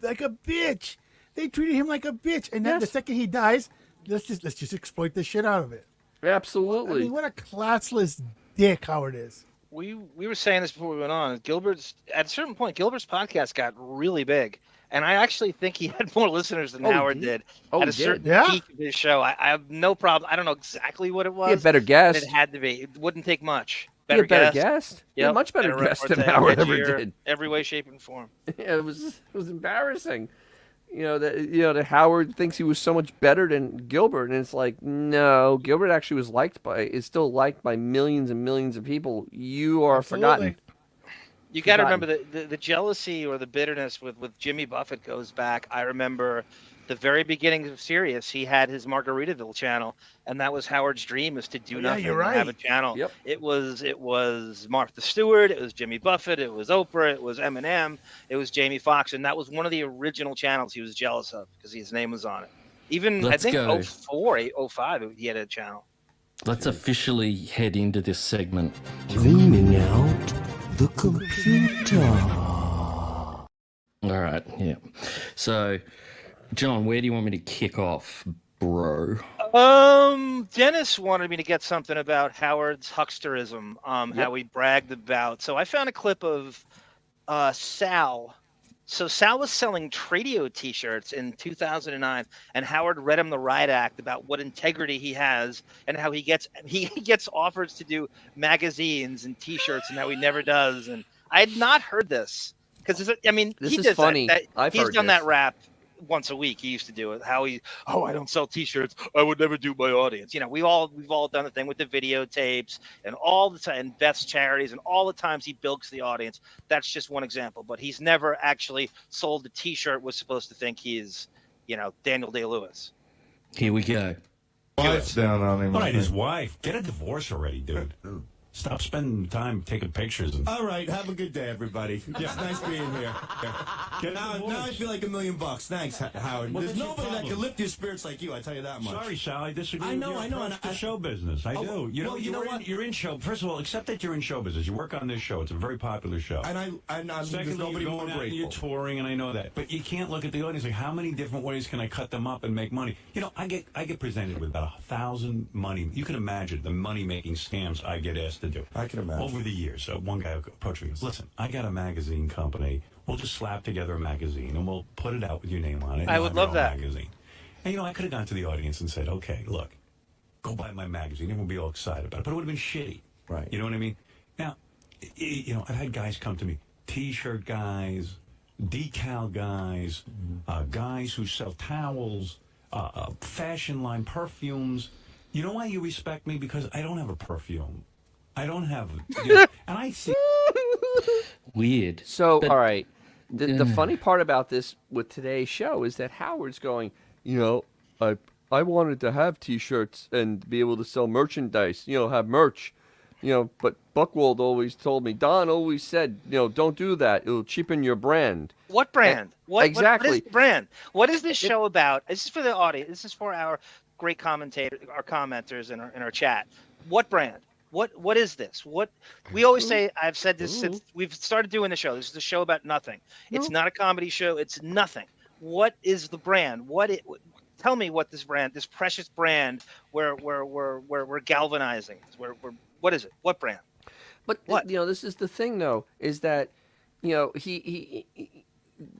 like a bitch. They treated him like a bitch. And then the second he dies, let's just exploit the shit out of it. Absolutely. I mean, what a classless dick Howard is. We were saying this before we went on. Gilbert's at a certain point, Gilbert's podcast got really big, and I actually think he had more listeners than Howard did Oh, at he a certain did? Yeah. peak of his show. I have no problem. I don't know exactly what it was. He had better but guests. It had to be. It wouldn't take much. He had better guest. He had much better guest than Howard ever did. Every way, shape, and form. Yeah, it was embarrassing. That Howard thinks he was so much better than Gilbert, and it's like, no, Gilbert actually is still liked by millions and millions of people. You are forgotten. You got to remember the jealousy or the bitterness with Jimmy Buffett goes back. I remember the very beginning of Sirius. He had his Margaritaville channel, and that was Howard's dream, is to do nothing you're and have a right. channel. Yep. It was Martha Stewart, it was Jimmy Buffett, it was Oprah, it was Eminem, it was Jamie Foxx, and that was one of the original channels he was jealous of because his name was on it. Even Let's I think go. 04, 05, he had a channel. Let's officially head into this segment. Cleaning out the computer. All right, yeah. So, John, where do you want me to kick off, bro? Dennis wanted me to get something about Howard's hucksterism, how he bragged about. So I found a clip of Sal. So Sal was selling Tradio T-shirts in 2009, and Howard read him the riot act about what integrity he has and how he gets offers to do magazines and T-shirts and how he never does. And I had not heard this because This he is does funny. That. He's heard done this. that rap once a week. He used to do it. I don't sell T-shirts. I would never do my audience. We've all done the thing with the videotapes and all the time, and Beth's charities and all the times he bilks the audience. That's just one example. But he's never actually sold a T-shirt. Was supposed to think he's, Daniel Day-Lewis. Here we go. Wife's down on him. All right, his wife. Get a divorce already, dude. Stop spending time taking pictures. All right, have a good day, everybody. Yeah, nice being here. Now I feel like $1 million. Thanks, Howard. Well, There's that's your nobody that problem. can lift your spirits like you. I tell you that much. Sorry, Sal. I disagree. I with know, your I know, approach and to show business. I do. You know what? You're in show. First of all, accept that you're in show business. You work on this show. It's a very popular show. And I'm Secondly, there's nobody you're more going out and grateful. you're touring, and I know that. But you can't look at the audience like, how many different ways can I cut them up and make money? I get presented with about 1,000 money. You can imagine the money making scams I get asked to do. I can imagine. Over the years, one guy approached me and goes, "Listen, I got a magazine company. We'll just slap together a magazine and we'll put it out with your name on it. I would love that magazine." And I could have gone to the audience and said, "Okay, look, go buy my magazine." Everyone would be all excited about it, but it would have been shitty. Right. You know what I mean? Now, I've had guys come to me, T-shirt guys, decal guys, guys who sell towels, fashion line perfumes. You know why you respect me? Because I don't have a perfume. I don't have, and I see. Weird. So, all right. The funny part about this with today's show is that Howard's going, I wanted to have T-shirts and be able to sell merchandise, have merch, but Buchwald always told me, Don always said, don't do that. It'll cheapen your brand. What brand? Exactly. What is the brand? What is this show about? This is for the audience. This is for our great commentators, our commenters in our chat. What brand? What is this? What we always say, I've said this since we've started doing the show. This is a show about nothing. It's not a comedy show. It's nothing. What is the brand? Tell me what this brand, this precious brand, we're galvanizing. What is it? What brand? But this is the thing though, is that he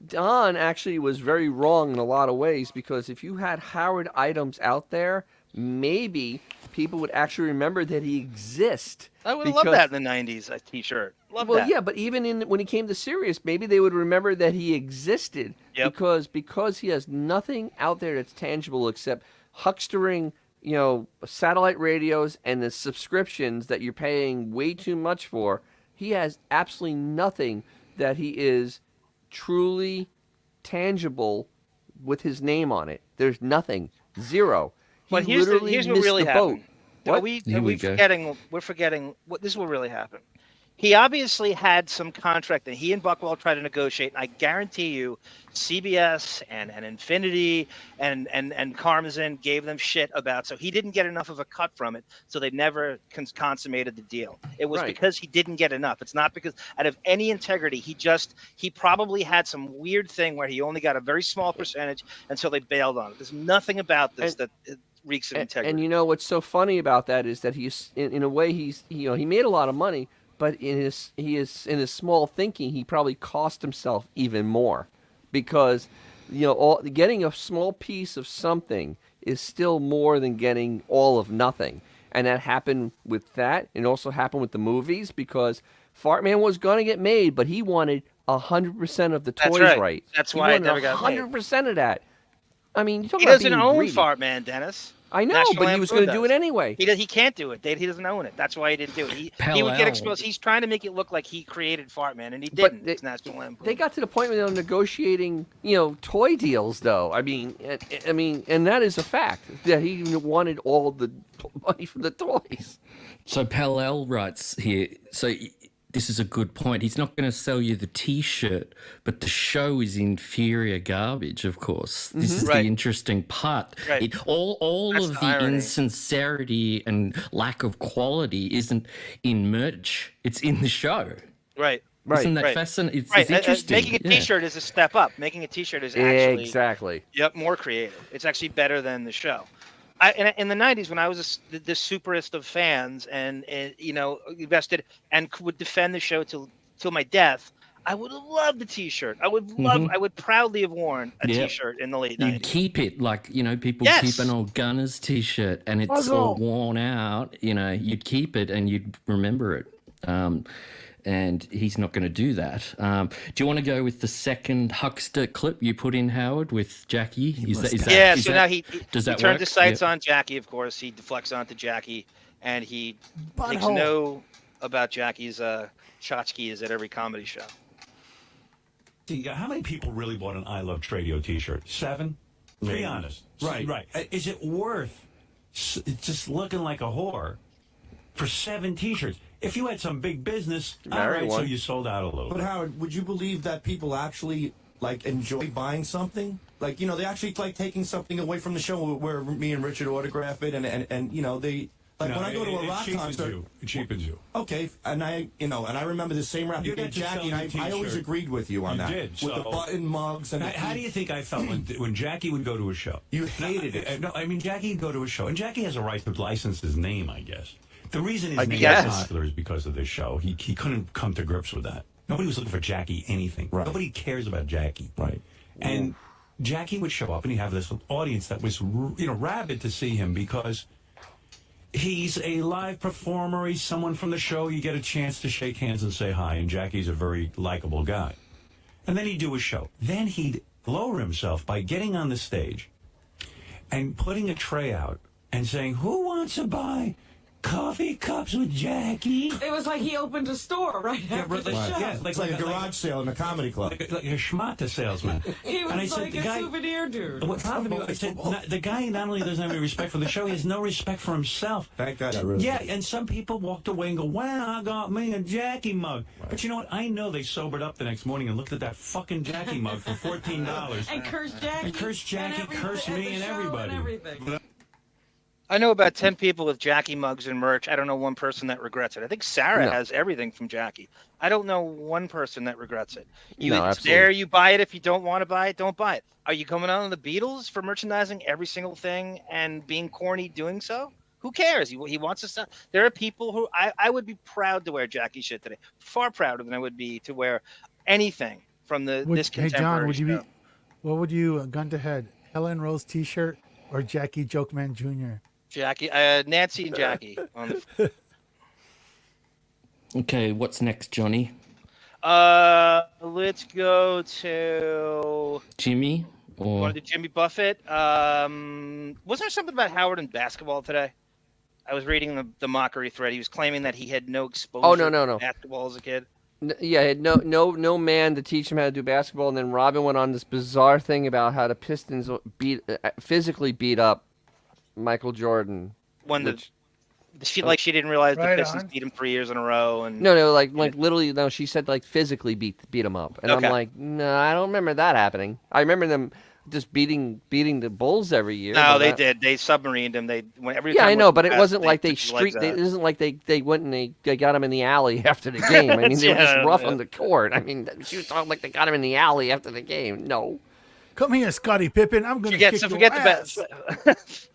Don actually was very wrong in a lot of ways, because if you had Howard items out there, maybe people would actually remember that he exists. I would have loved that in the 90s, a T-shirt. Love that. Yeah, but even when he came to Sirius, maybe they would remember that he existed. Yep. Because he has nothing out there that's tangible except huckstering, satellite radios and the subscriptions that you're paying way too much for. He has absolutely nothing that he is truly tangible with his name on it. There's nothing. Zero. But He here's literally what missed really the happened. boat. We're forgetting what this is what really happened. He obviously had some contract that he and Buchwald tried to negotiate, and I guarantee you CBS and Infinity and Karmazin gave them shit about, so he didn't get enough of a cut from it, so they never consummated the deal. It was because he didn't get enough. It's not because out of any integrity. He probably had some weird thing where he only got a very small percentage, and so they bailed on it. There's nothing about this that reeks of integrity. And you know what's so funny about that is that he's in a way he made a lot of money, but in his small thinking he probably cost himself even more, because getting a small piece of something is still more than getting all of nothing. And that happened with that. It also happened with the movies, because Fartman was going to get made, but he wanted 100% of the toys right. That's why it never he wanted got made. 100% of that. I mean, you talk He about doesn't being own greedy. Fartman, Dennis. I know, National but he was Lampoon going to do does. it anyway. He can't do it. He doesn't own it. That's why he didn't do it. He would get exposed. He's trying to make it look like he created Fartman, and he didn't. It's National Lampoon. They got to the point where they were negotiating, toy deals, though. I mean, and that is a fact, that he wanted all the money from the toys. So Pal writes here, so this is a good point. He's not going to sell you the T-shirt, but the show is inferior garbage, of course. This is the interesting part. Right. All That's of the the irony. insincerity and lack of quality isn't in merch. It's in the show. Right. Isn't that fascinating? It's, Right. it's interesting. Making a T-shirt is a step up. Making a T-shirt is actually exactly. Yep, more creative. It's actually better than the show. In the 90s, when I was the superest of fans and invested and would defend the show till my death, I would have loved the T-shirt. I would proudly have worn a T-shirt in the late 90s. You'd keep it like, people Yes. keep an old Gunners T-shirt and it's all worn out. You'd keep it and you'd remember it. And he's not going to do that. Do you want to go with the second huckster clip you put in, Howard, with Jackie? Now he turns his sights on Jackie, of course. He deflects onto Jackie, and he takes no about Jackie's tchotchkes at every comedy show. How many people really bought an I Love Tradio T-shirt? 7? Be honest. Right. Is it worth just looking like a whore for 7 T-shirts? If you had some big business, all right, so you sold out a little. But Howard, would you believe that people actually enjoy buying something? They actually like taking something away from the show where me and Richard autograph it, and they when I go to a rock concert, it cheapens you. Okay, and I remember the same rap you did, Jackie, and I always agreed with you on that. Did, with the button mugs and how do you think I felt when Jackie would go to a show? You hated it. No, I mean Jackie would go to a show, and Jackie has a right to license his name, I guess. The reason his name is popular is because of this show. He couldn't come to grips with that. Nobody was looking for Jackie anything. Right. Nobody cares about Jackie. Right. And Jackie would show up and he'd have this audience that was rabid to see him because he's a live performer. He's someone from the show. You get a chance to shake hands and say hi. And Jackie's a very likable guy. And then he'd do a show. Then he'd lower himself by getting on the stage and putting a tray out and saying, "Who wants to buy coffee cups with Jackie?" It was like he opened a store right after the show. Yeah, It's like a garage sale in a comedy club. Like a schmata salesman. He was And I said, like the a guy- souvenir dude. What happened to you? I said, the guy not only doesn't have any respect for the show, he has no respect for himself. Thank God. Really Yeah, and some people walked away and go, "Wow, I got me a Jackie mug." Right. But you know what? I know they sobered up the next morning and looked at that fucking Jackie mug for $14. And cursed Jackie. And cursed Jackie, cursed me, and everybody. I know about 10 people with Jackie mugs and merch. I don't know one person that regrets it. I think Sarah has everything from Jackie. I don't know one person that regrets it. It's there, you buy it. If you don't want to buy it, don't buy it. Are you coming on the Beatles for merchandising every single thing and being corny doing so? Who cares? He wants to sell. There are people who I would be proud to wear Jackie shit today. Far prouder than I would be to wear anything from this contemporary show. What would you, gun to head, Helen Rose T-shirt or Jackie Jokeman Jr.? Jackie, Nancy and Jackie. Okay, what's next, Johnny? Let's go to Jimmy? Or... Want to do Jimmy Buffett? Wasn't there something about Howard and basketball today? I was reading the mockery thread. He was claiming that he had no exposure to basketball as a kid. Yeah, had no man to teach him how to do basketball, and then Robin went on this bizarre thing about how the Pistons physically beat up Michael Jordan. She didn't realize the Pistons beat him 3 years in a row, and no, like literally, no. She said physically beat him up, and I'm like, no, I don't remember that happening. I remember them just beating the Bulls every year. No, they did. They submarined him. I know, but it wasn't like they streaked. It isn't like they went and they got him in the alley after the game. I mean, they were just rough on the court. I mean, she was talking like they got him in the alley after the game. No. Come here, Scottie Pippen. I'm gonna Forget kick your forget ass.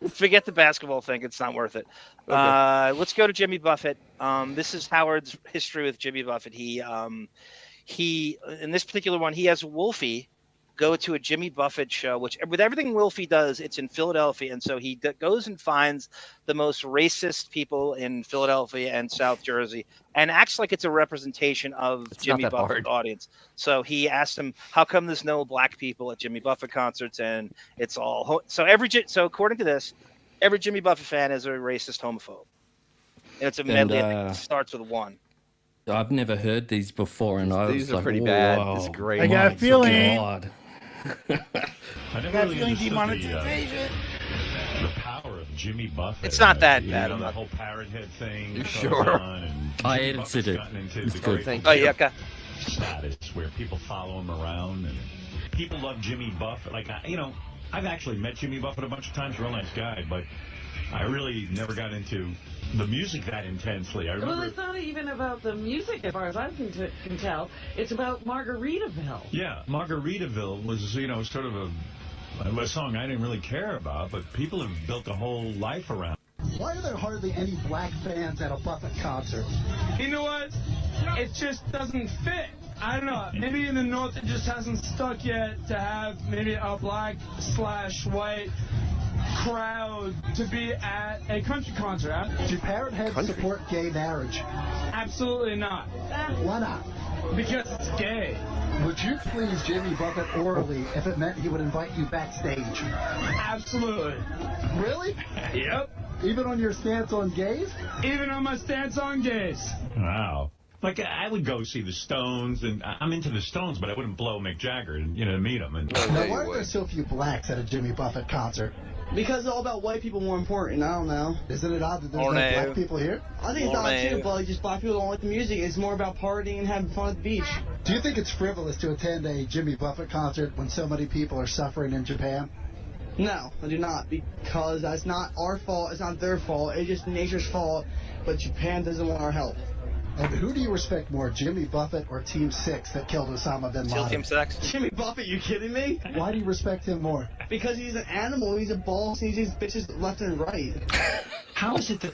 forget the basketball thing. It's not worth it. Let's go to Jimmy Buffett. This is Howard's history with Jimmy Buffett. He in this particular one, he has Wolfie go to a Jimmy Buffett show, which with everything Wolfie does, it's in Philadelphia. And so he goes and finds the most racist people in Philadelphia and South Jersey and acts like it's a representation of Jimmy Buffett's audience. So he asked him, how come there's no black people at Jimmy Buffett concerts? And it's all, so according to this, every Jimmy Buffett fan is a racist homophobe. And it's a medley. It starts with one. I've never heard these before, and I was These are like, pretty bad. whoa, It's great. I got a feeling. God. I never Got really feeling understood demonetization. the power of Jimmy Buffett. It's not that You bad. know, the whole parrot head thing. goes Sure. on, and I Jimmy edited Buffett's it. gotten into It's the good. great Oh, yeah, okay. status where people follow him around, and people love Jimmy Buffett. Like, I've actually met Jimmy Buffett a bunch of times. Real nice guy, but I really never got into the music that intensely. I Well, remember. it's not even about the music, as far as I can tell. It's about Margaritaville. Yeah, Margaritaville was, sort of a song I didn't really care about, but people have built a whole life around. Why are there hardly any black fans at a Buffett concert? You know what? It just doesn't fit. I don't know. Maybe in the North it just hasn't stuck yet to have maybe a black/white crowd to be at a country concert. Do parrot heads support gay marriage? Absolutely not. Why not? Because it's gay. Would you please Jimmy Buffett orally if it meant he would invite you backstage? Absolutely. Really? Yep. Even on your stance on gays? Even on my stance on gays. Wow. Like, I would go see the Stones, and I'm into the Stones, but I wouldn't blow Mick Jagger and, meet him. And Now, why are there so few blacks at a Jimmy Buffett concert? Because it's all about white people more important. I don't know. Isn't it odd that there's no black people here? I think it's odd too, but like, just black people don't like the music. It's more about partying and having fun at the beach. Do you think it's frivolous to attend a Jimmy Buffett concert when so many people are suffering in Japan? No, I do not, because that's not our fault. It's not their fault. It's just nature's fault. But Japan doesn't want our help. And who do you respect more, Jimmy Buffett or Team 6 that killed Osama bin Laden? Team 6. Jimmy Buffett, you kidding me? Why do you respect him more? Because he's an animal. He's a boss. He sees bitches left and right. how is it that,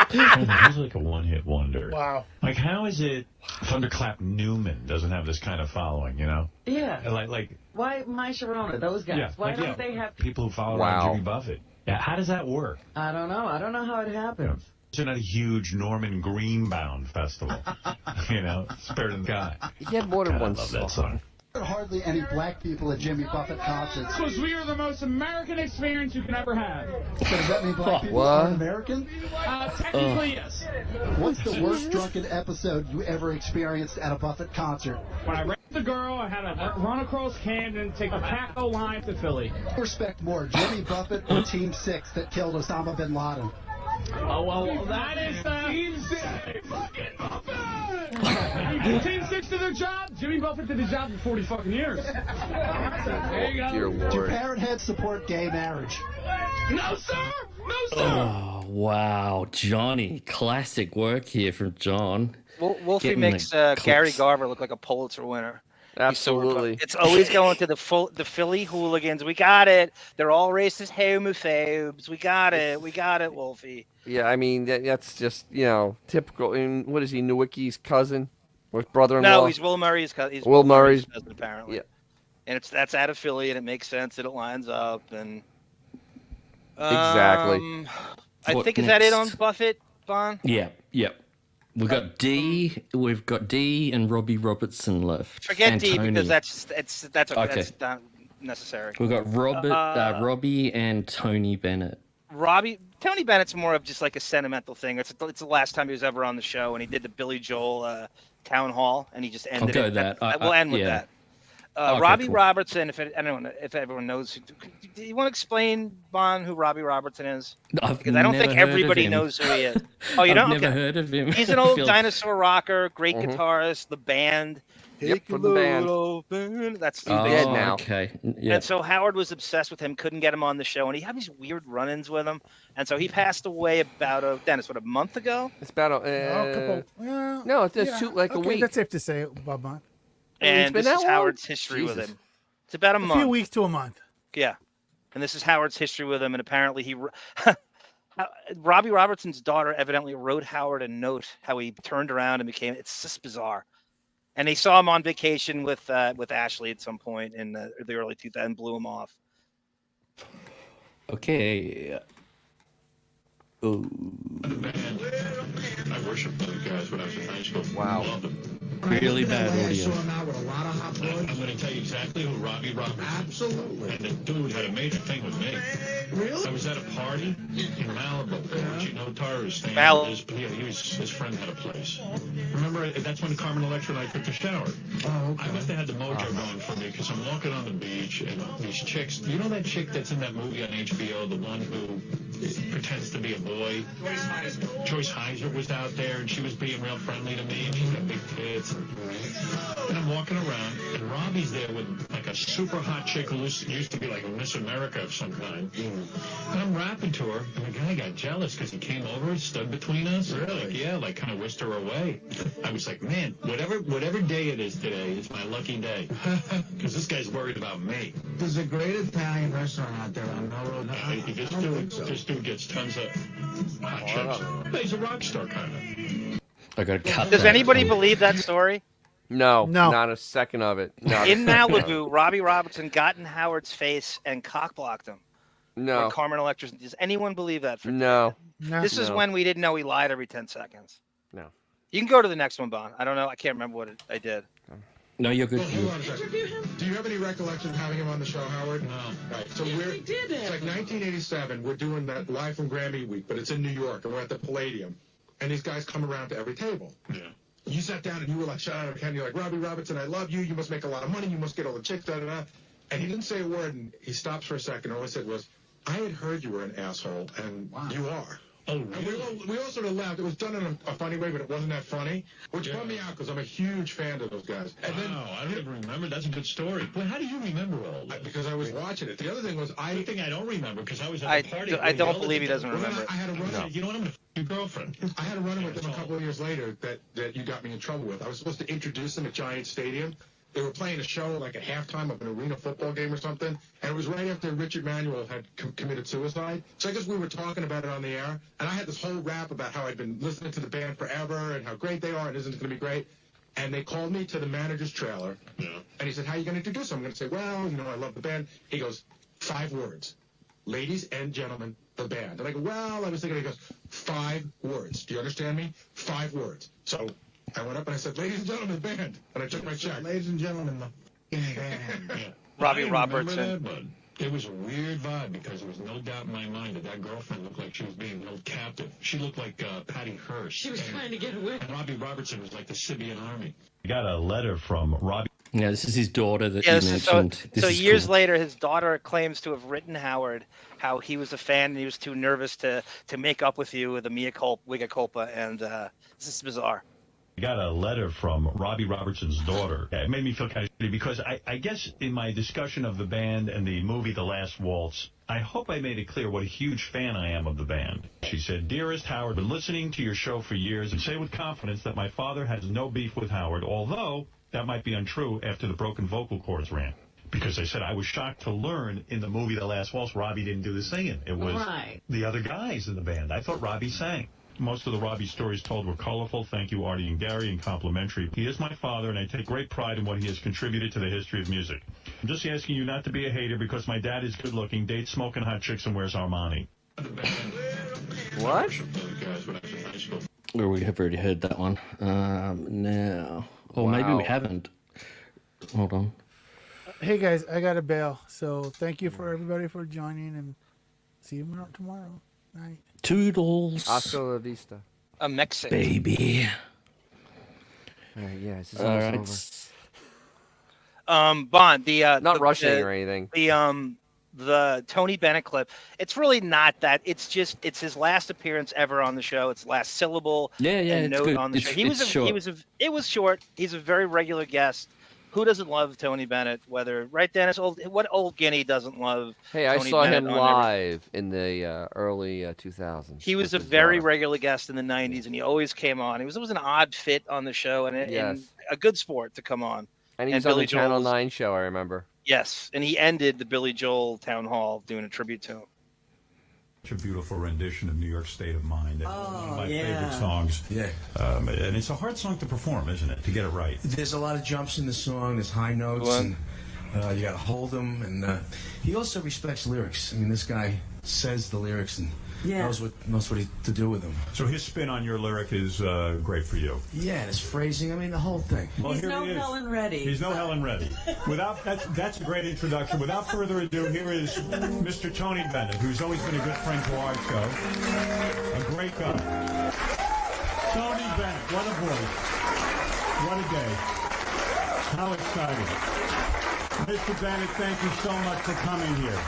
he's like a one-hit wonder? Wow. Like, how is it Thunderclap Newman doesn't have this kind of following, Yeah. Like Why My Sharona, those guys? yeah, Why don't they have... people who follow around Jimmy Buffett? Yeah, how does that work? I don't know. I don't know how it happens. It's not a huge Norman Greenbaum festival, Spirit in the Sky. He had more than one I love that song. There are hardly any black people at Jimmy Buffett concerts. Because we are the most American experience you can ever have. So does that mean black people aren't American? Technically, yes. What's the worst drunken episode you ever experienced at a Buffett concert? When I raped the girl, I had to run across Camden, take a Paco line to Philly. Respect more, Jimmy Buffett or Team 6 that killed Osama bin Laden? Oh, well, that is Team 6. Team 6 did their job. Jimmy Buffett did his job for 40 fucking years. There you go. Dear Do Lord. parrot heads support gay marriage? No, sir. No, sir. Oh, wow. Johnny, classic work here from John. Wolfie Getting makes the Gary clicks. Garver look like a Pulitzer winner. Absolutely. It's always going to the Philly hooligans. We got it. They're all racist homophobes. We got it. We got it, Wolfie. Yeah, I mean, that's just, typical. And what is he, Nowicki's cousin? Or brother-in-law? No, he's Will Murray's cousin. He's Will Murray's cousin, apparently. Yeah. And that's out of Philly, and it makes sense that it lines up. And Exactly. I What think, is that it on next? Buffett, Bon? Yeah. We've got D and Robbie Robertson left. Forget and D Tony. because that's Okay. not necessary. We've got Robbie and Tony Bennett. Tony Bennett's more of just like a sentimental thing. It's the last time he was ever on the show, and he did the Billy Joel town hall, and he just ended go it. that. We'll end with yeah. that. Okay, Robbie cool. Robertson. I don't know if everyone knows. Do you want to explain, Bon, who Robbie Robertson is? Because I don't think everybody knows who he is. Oh, you don't? I've never Okay. heard of him. He's an old Phil. dinosaur rocker, great guitarist, the band. Yep, from the band. That's Oh, dead now. okay. Yeah. And so Howard was obsessed with him, couldn't get him on the show, and he had these weird run-ins with him. And so he passed away about a month ago? It's about a couple. No, it's yeah, a week. That's safe to say, Bob. And been this that is long? Howard's history with Jesus. him. It's about a A month. few weeks to a month. Yeah, and this is Howard's history with him, and apparently Robbie Robertson's daughter evidently wrote Howard a note how he turned around and became. It's just bizarre. And he saw him on vacation with Ashley at some point in the early 2000s and blew him off. Okay. Oh. I worshiped those guys when I was in high school. Wow. Loved them. Really bad audio. I'm going to tell you exactly who Robbie Robertson is. Absolutely. And the dude had a major thing with me. Really? I was at a party in Malibu, which you know Tara is staying. His friend had a place. Remember, that's when Carmen Electra and I took a shower. Oh, okay. I must have had the mojo going for me because I'm walking on the beach and these chicks. You know that chick that's in that movie on HBO, the one who pretends to be a boy? Joyce Heiser was out there and she was being real friendly to me and she's got big tits. And I'm walking around and Robbie's there with like a super hot chick who used to be like a Miss America of some kind. And I'm rapping to her and the guy got jealous because he came over and stood between us. Really? Like kind of whisked her away. I was like, man, whatever day it is today is my lucky day. Because this guy's worried about me. There's a great Italian restaurant out there on Melrose. This dude gets tons of hot chicks. He's a rock star kind of. I got to cut Does that. anybody believe that story? No, not a second of it. In Malibu, Robbie Robertson got in Howard's face and cockblocked him. No. When Carmen Electra. Does anyone believe that? No. This is when we didn't know he lied every 10 seconds. No. You can go to the next one, Bon. I don't know. I can't remember what I did. No, you're good. Hold on a second. Do you have any recollection of having him on the show, Howard? No. Right. So it's like 1987. We're doing that live from Grammy Week, but it's in New York, and we're at the Palladium, and these guys come around to every table. Yeah. You sat down and you were like, shut up, Ken. You're like, Robbie Robertson, I love you. You must make a lot of money. You must get all the chicks, da da da. And he didn't say a word, and he stops for a second. All he said was, I had heard you were an asshole, and you are. Oh, really? And we all sort of laughed. It was done in a funny way, but it wasn't that funny, which bummed me out because I'm a huge fan of those guys. And I don't even remember. That's a good story. But how do you remember all that? Because I was watching it. The other thing was Good thing I don't remember because I was at the party. I don't believe he doesn't remember. I had a run. You know what? I'm going to your girlfriend. I had a run with them a couple of years later that you got me in trouble with. I was supposed to introduce them at Giant Stadium. They were playing a show like at halftime of an arena football game or something, and it was right after Richard Manuel had committed suicide. So I guess we were talking about it on the air, and I had this whole rap about how I'd been listening to the band forever and how great they are and isn't it going to be great. And they called me to the manager's trailer, and he said, how are you going to introduce them? I'm going to say, well, I love the band. He goes, 5 words. Ladies and gentlemen, the band. And I go, well, I was thinking, he goes, 5 words. Do you understand me? 5 words. So I went up and I said, ladies and gentlemen, the band. And I took my check. Ladies and gentlemen, the band. Robbie I Robertson. remember that, but it was a weird vibe because there was no doubt in my mind that girlfriend looked like she was being held captive. She looked like Patty Hearst. She was trying to get away. And Robbie Robertson was like the Sibian army. I got a letter from Robbie. Yeah, this is his daughter that Yeah, you this is mentioned. so years later, his daughter claims to have written Howard how he was a fan and he was too nervous to make up with you with a mea culpa, and this is bizarre. I got a letter from Robbie Robertson's daughter. It made me feel kind of shitty because I guess in my discussion of the band and the movie The Last Waltz, I hope I made it clear what a huge fan I am of the band. She said, Dearest Howard, been listening to your show for years and say with confidence that my father has no beef with Howard, although that might be untrue after the broken vocal cords ran. Because I said I was shocked to learn in the movie The Last Waltz, Robbie didn't do the singing. It was the other guys in the band. I thought Robbie sang. Most of the Robbie stories told were colorful. Thank you, Artie and Gary, and complimentary. He is my father, and I take great pride in what he has contributed to the history of music. I'm just asking you not to be a hater because my dad is good-looking, dates smoking hot chicks, and wears Armani. What? Or we have already heard that one. Now. Or maybe we haven't. Hold on. Hey, guys, I got to bail. So thank you for everybody for joining, and see you tomorrow night. Toodles. Hasta la vista. A Mexican. Baby. Yeah, this is All almost right. over. Bond, not rushing or anything. The Tony Bennett clip. It's really not that. It's his last appearance ever on the show. It's last syllable. Yeah, and it's note good. on the show. It was short. He's a very regular guest. Who doesn't love Tony Bennett? Right, Dennis? What old Guinea doesn't love? Hey, I Tony saw Bennett him live in the early 2000s. He was a very regular guest in the 90s, and he always came on. It was an odd fit on the show, and a good sport to come on. And he was on the Channel 9 show, I remember. Yes, and he ended the Billy Joel town hall doing a tribute to him. Such a beautiful rendition of New York State of Mind. And one of my favorite songs. Yeah. And it's a hard song to perform, isn't it? To get it right. There's a lot of jumps in the song. There's high notes. And, you got to hold them. And he also respects lyrics. I mean, this guy says the lyrics and knows what to do with them. So his spin on your lyric is great for you. Yeah, his phrasing. I mean, the whole thing. Well, He's here no he is. Helen Reddy. He's no Helen Reddy. That's a great introduction. Without further ado, here is Mr. Tony Bennett, who's always been a good friend to our show. A great guy. Tony Bennett, what a voice. What a day. How exciting. Mr. Bennett, thank you so much for coming here.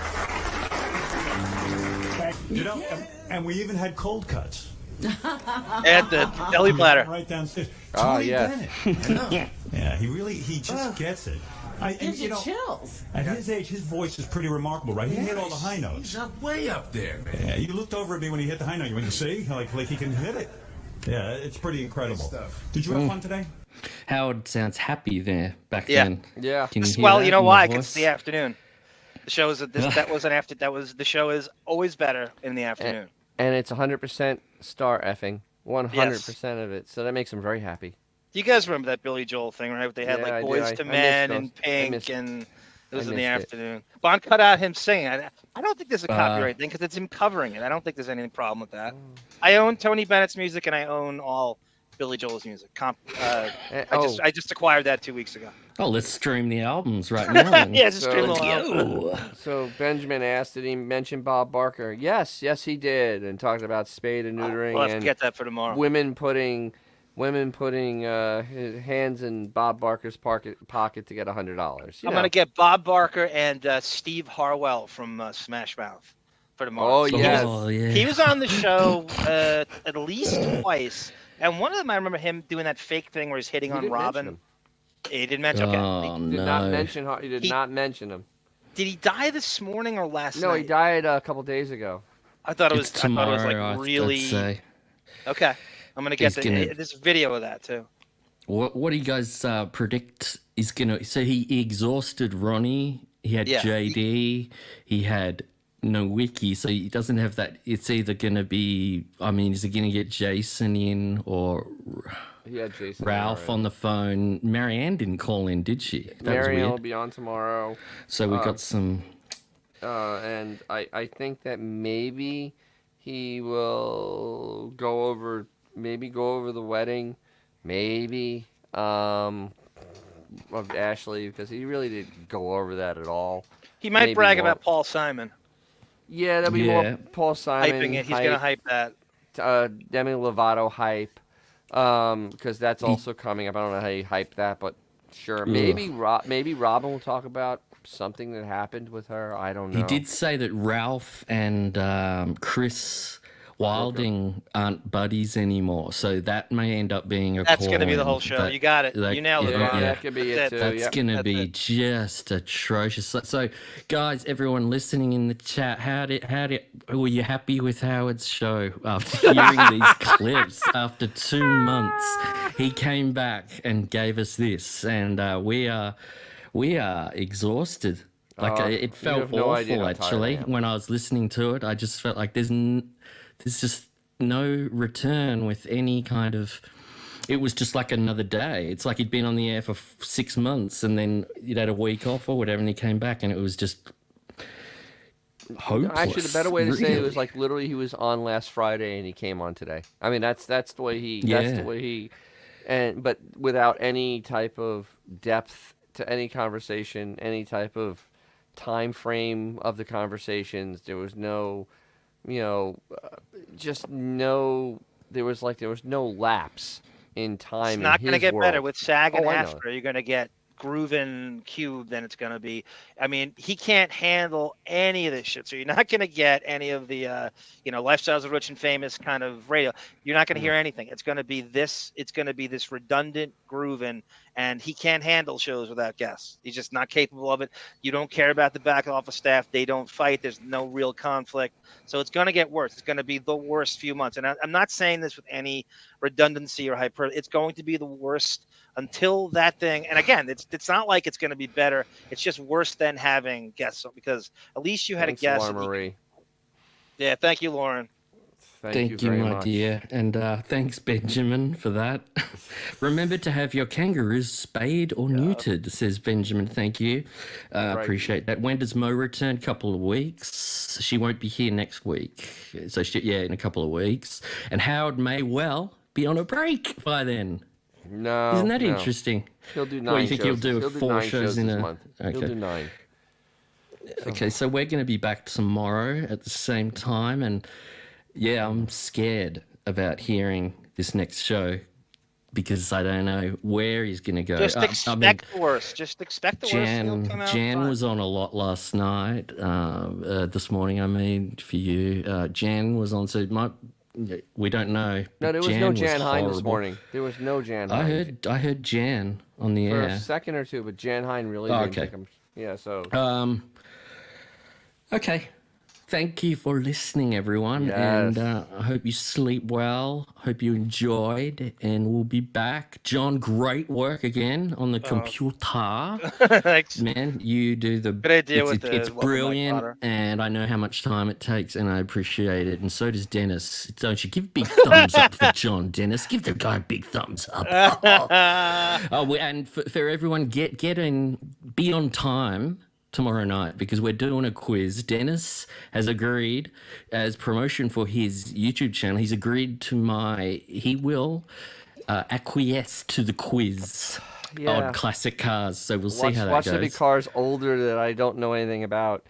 You know, and we even had cold cuts. At the deli platter. Right downstairs. Oh, Tony yes. Bennett. Yeah, he just gets it. Gives you chills. At his age, his voice is pretty remarkable, right? He hit all the high notes. He's up way up there, man. Yeah, you looked over at me when he hit the high note. You went to see, like he can hit it. Yeah, it's pretty incredible. Did you have fun today? Howard sounds happy there back then. Yeah. Can you hear Well, that you know in why? the 'Cause it's voice? the afternoon. The show is the show is always better in the afternoon. And it's 100% star effing. 100% of it. So that makes him very happy. You guys remember that Billy Joel thing, right? They had Yeah, I like do. Boys I to missed Men those. and I Pink, missed- and it was I in the missed it. afternoon. Bon cut out him singing. I don't think there's a copyright thing because it's him covering it. I don't think there's any problem with that. I own Tony Bennett's music and I own all Billy Joel's music. I just acquired that 2 weeks ago. Oh, let's stream the albums right now. then. Yeah, just stream Let's them go. So Benjamin asked, did he mention Bob Barker? Yes, he did, and talked about spade and neutering We'll have to and get that for tomorrow. women putting his hands in Bob Barker's pocket to get $100. I'm gonna get Bob Barker and Steve Harwell from Smash Mouth for tomorrow. Oh, yes. He was on the show at least twice, and one of them I remember him doing that fake thing where he's hitting on didn't Robin. mention He didn't mention. Oh, He did not mention. He did not mention him. Did he die this morning or last night? No, he died a couple days ago. I thought it was. It's tomorrow, I thought it was like really. I'd say. Okay, I'm gonna get He's gonna- this video of that too. What do you guys predict is gonna? So he exhausted Ronnie. He had Yeah. JD. He had Nowicki. So he doesn't have that. It's either gonna be. I mean, is he gonna get Jason in or He had Jason. Ralph on the phone? Marianne didn't call in, did she? That was Marianne will weird. be on tomorrow. So we got some. And I think that maybe he will go over the wedding, maybe of Ashley, because he really didn't go over that at all. He might Maybe brag more. about Paul Simon. Yeah, that'll be more Paul Simon. Hyping it. He's gonna hype that. Demi Lovato hype, because that's also coming up. I don't know how you hype that, but sure. Maybe maybe Robin will talk about something that happened with her. I don't know. He did say that Ralph and Chris Wilding aren't buddies anymore, so that may end up being a That's going to be the call-in. whole show. That- You got it. that- You nailed it. Yeah, Ron. that could be it too. That's Yep. going to That's be it. just atrocious. So, guys, everyone listening in the chat, were you happy with Howard's show after hearing these clips? After 2 months, he came back and gave us this, and we are exhausted. Like it you felt have no idea awful how tired I actually am. when I was listening to it. I just felt like there's just no return with any kind of. It was just like another day. It's like he'd been on the air for 6 months and then he'd had a week off or whatever, and he came back and it was just hopeless. Actually, the better way to say it really. was like literally he was on last Friday and he came on today. I mean, that's the way he. That's the way he. But without any type of depth to any conversation, any type of time frame of the conversations, there was no, just no. There was no lapse in time. It's not going to get better with SAG and I know. AFTRA. You're going to get Groovin Cube than it's going to be. I mean, he can't handle any of this shit. So you're not going to get any of the, Lifestyles of Rich and Famous kind of radio. You're not going to hear anything. It's going to be this. It's going to be this redundant Groovin, and he can't handle shows without guests. He's just not capable of it. You don't care about the back office staff. They don't fight. There's no real conflict. So it's going to get worse. It's going to be the worst few months. And I'm not saying this with any redundancy or hyperbole. It's going to be the worst until that thing. And again, it's not like it's going to be better. It's just worse than having guests, because at least you had Thanks, a guest. Lauren Marie. Yeah, thank you, Lauren. Thank you my very much. dear. And thanks, Benjamin, for that. Remember to have your kangaroos spayed or neutered, says Benjamin. Thank you. Appreciate that. When does Mo return? Couple of weeks. She won't be here next week. So, in a couple of weeks. And Howard may well be on a break by then. No. Isn't that interesting? He'll do 9 What, you think shows. he'll do 4 shows in this a month. Okay. He'll do 9. Okay, so we're going to be back tomorrow at the same time, and yeah, I'm scared about hearing this next show because I don't know where he's going to go. Just expect the worst. Just expect the worst. Jan was on a lot last night, this morning, I mean, for you. Jan was on, so we don't know. No, there was no Jan Hine this morning. There was no Jan Hine. I heard Jan on the For air. a second or two, but Jan Hine really didn't take him. Yeah, so... Okay. Thank you for listening, everyone. Yes. And I hope you sleep well. Hope you enjoyed. And we'll be back. John, great work again on the computer. Thanks. Man, you do the... Good idea it's brilliant, and I know how much time it takes, and I appreciate it. And so does Dennis. Don't you? Give big thumbs up for John, Dennis. Give the guy a big thumbs up. And for everyone, get in, be on time tomorrow night, because we're doing a quiz. Dennis has agreed, as promotion for his YouTube channel, he's agreed to he will acquiesce to the quiz on classic cars. So we'll see how that Watch goes. there be cars older that I don't know anything about.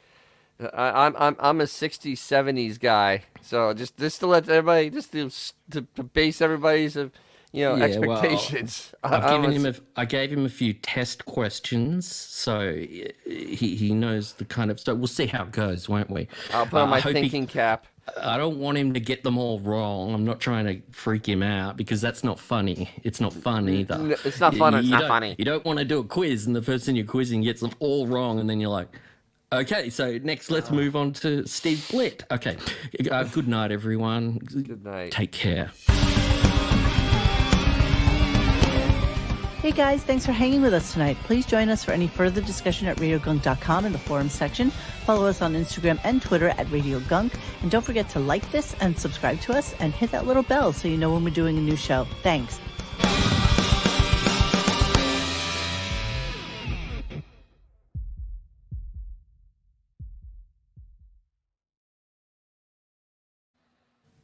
I'm a 60s, 70s guy. So just to let everybody, just to base everybody's expectations. Well, I gave him a few test questions, so he knows the kind of stuff. We'll see how it goes, won't we? I'll put on my thinking cap. I don't want him to get them all wrong. I'm not trying to freak him out, because that's not funny. It's not fun either. No, it's not fun. It's not funny. You don't want to do a quiz and the person you're quizzing gets them all wrong, and then you're like, okay, so next let's move on to Steve Blitt. Okay, good night, everyone. Good night. Take care. Hey guys, thanks for hanging with us tonight. Please join us for any further discussion at RadioGunk.com in the forum section. Follow us on Instagram and Twitter at RadioGunk. And don't forget to like this and subscribe to us and hit that little bell so you know when we're doing a new show. Thanks.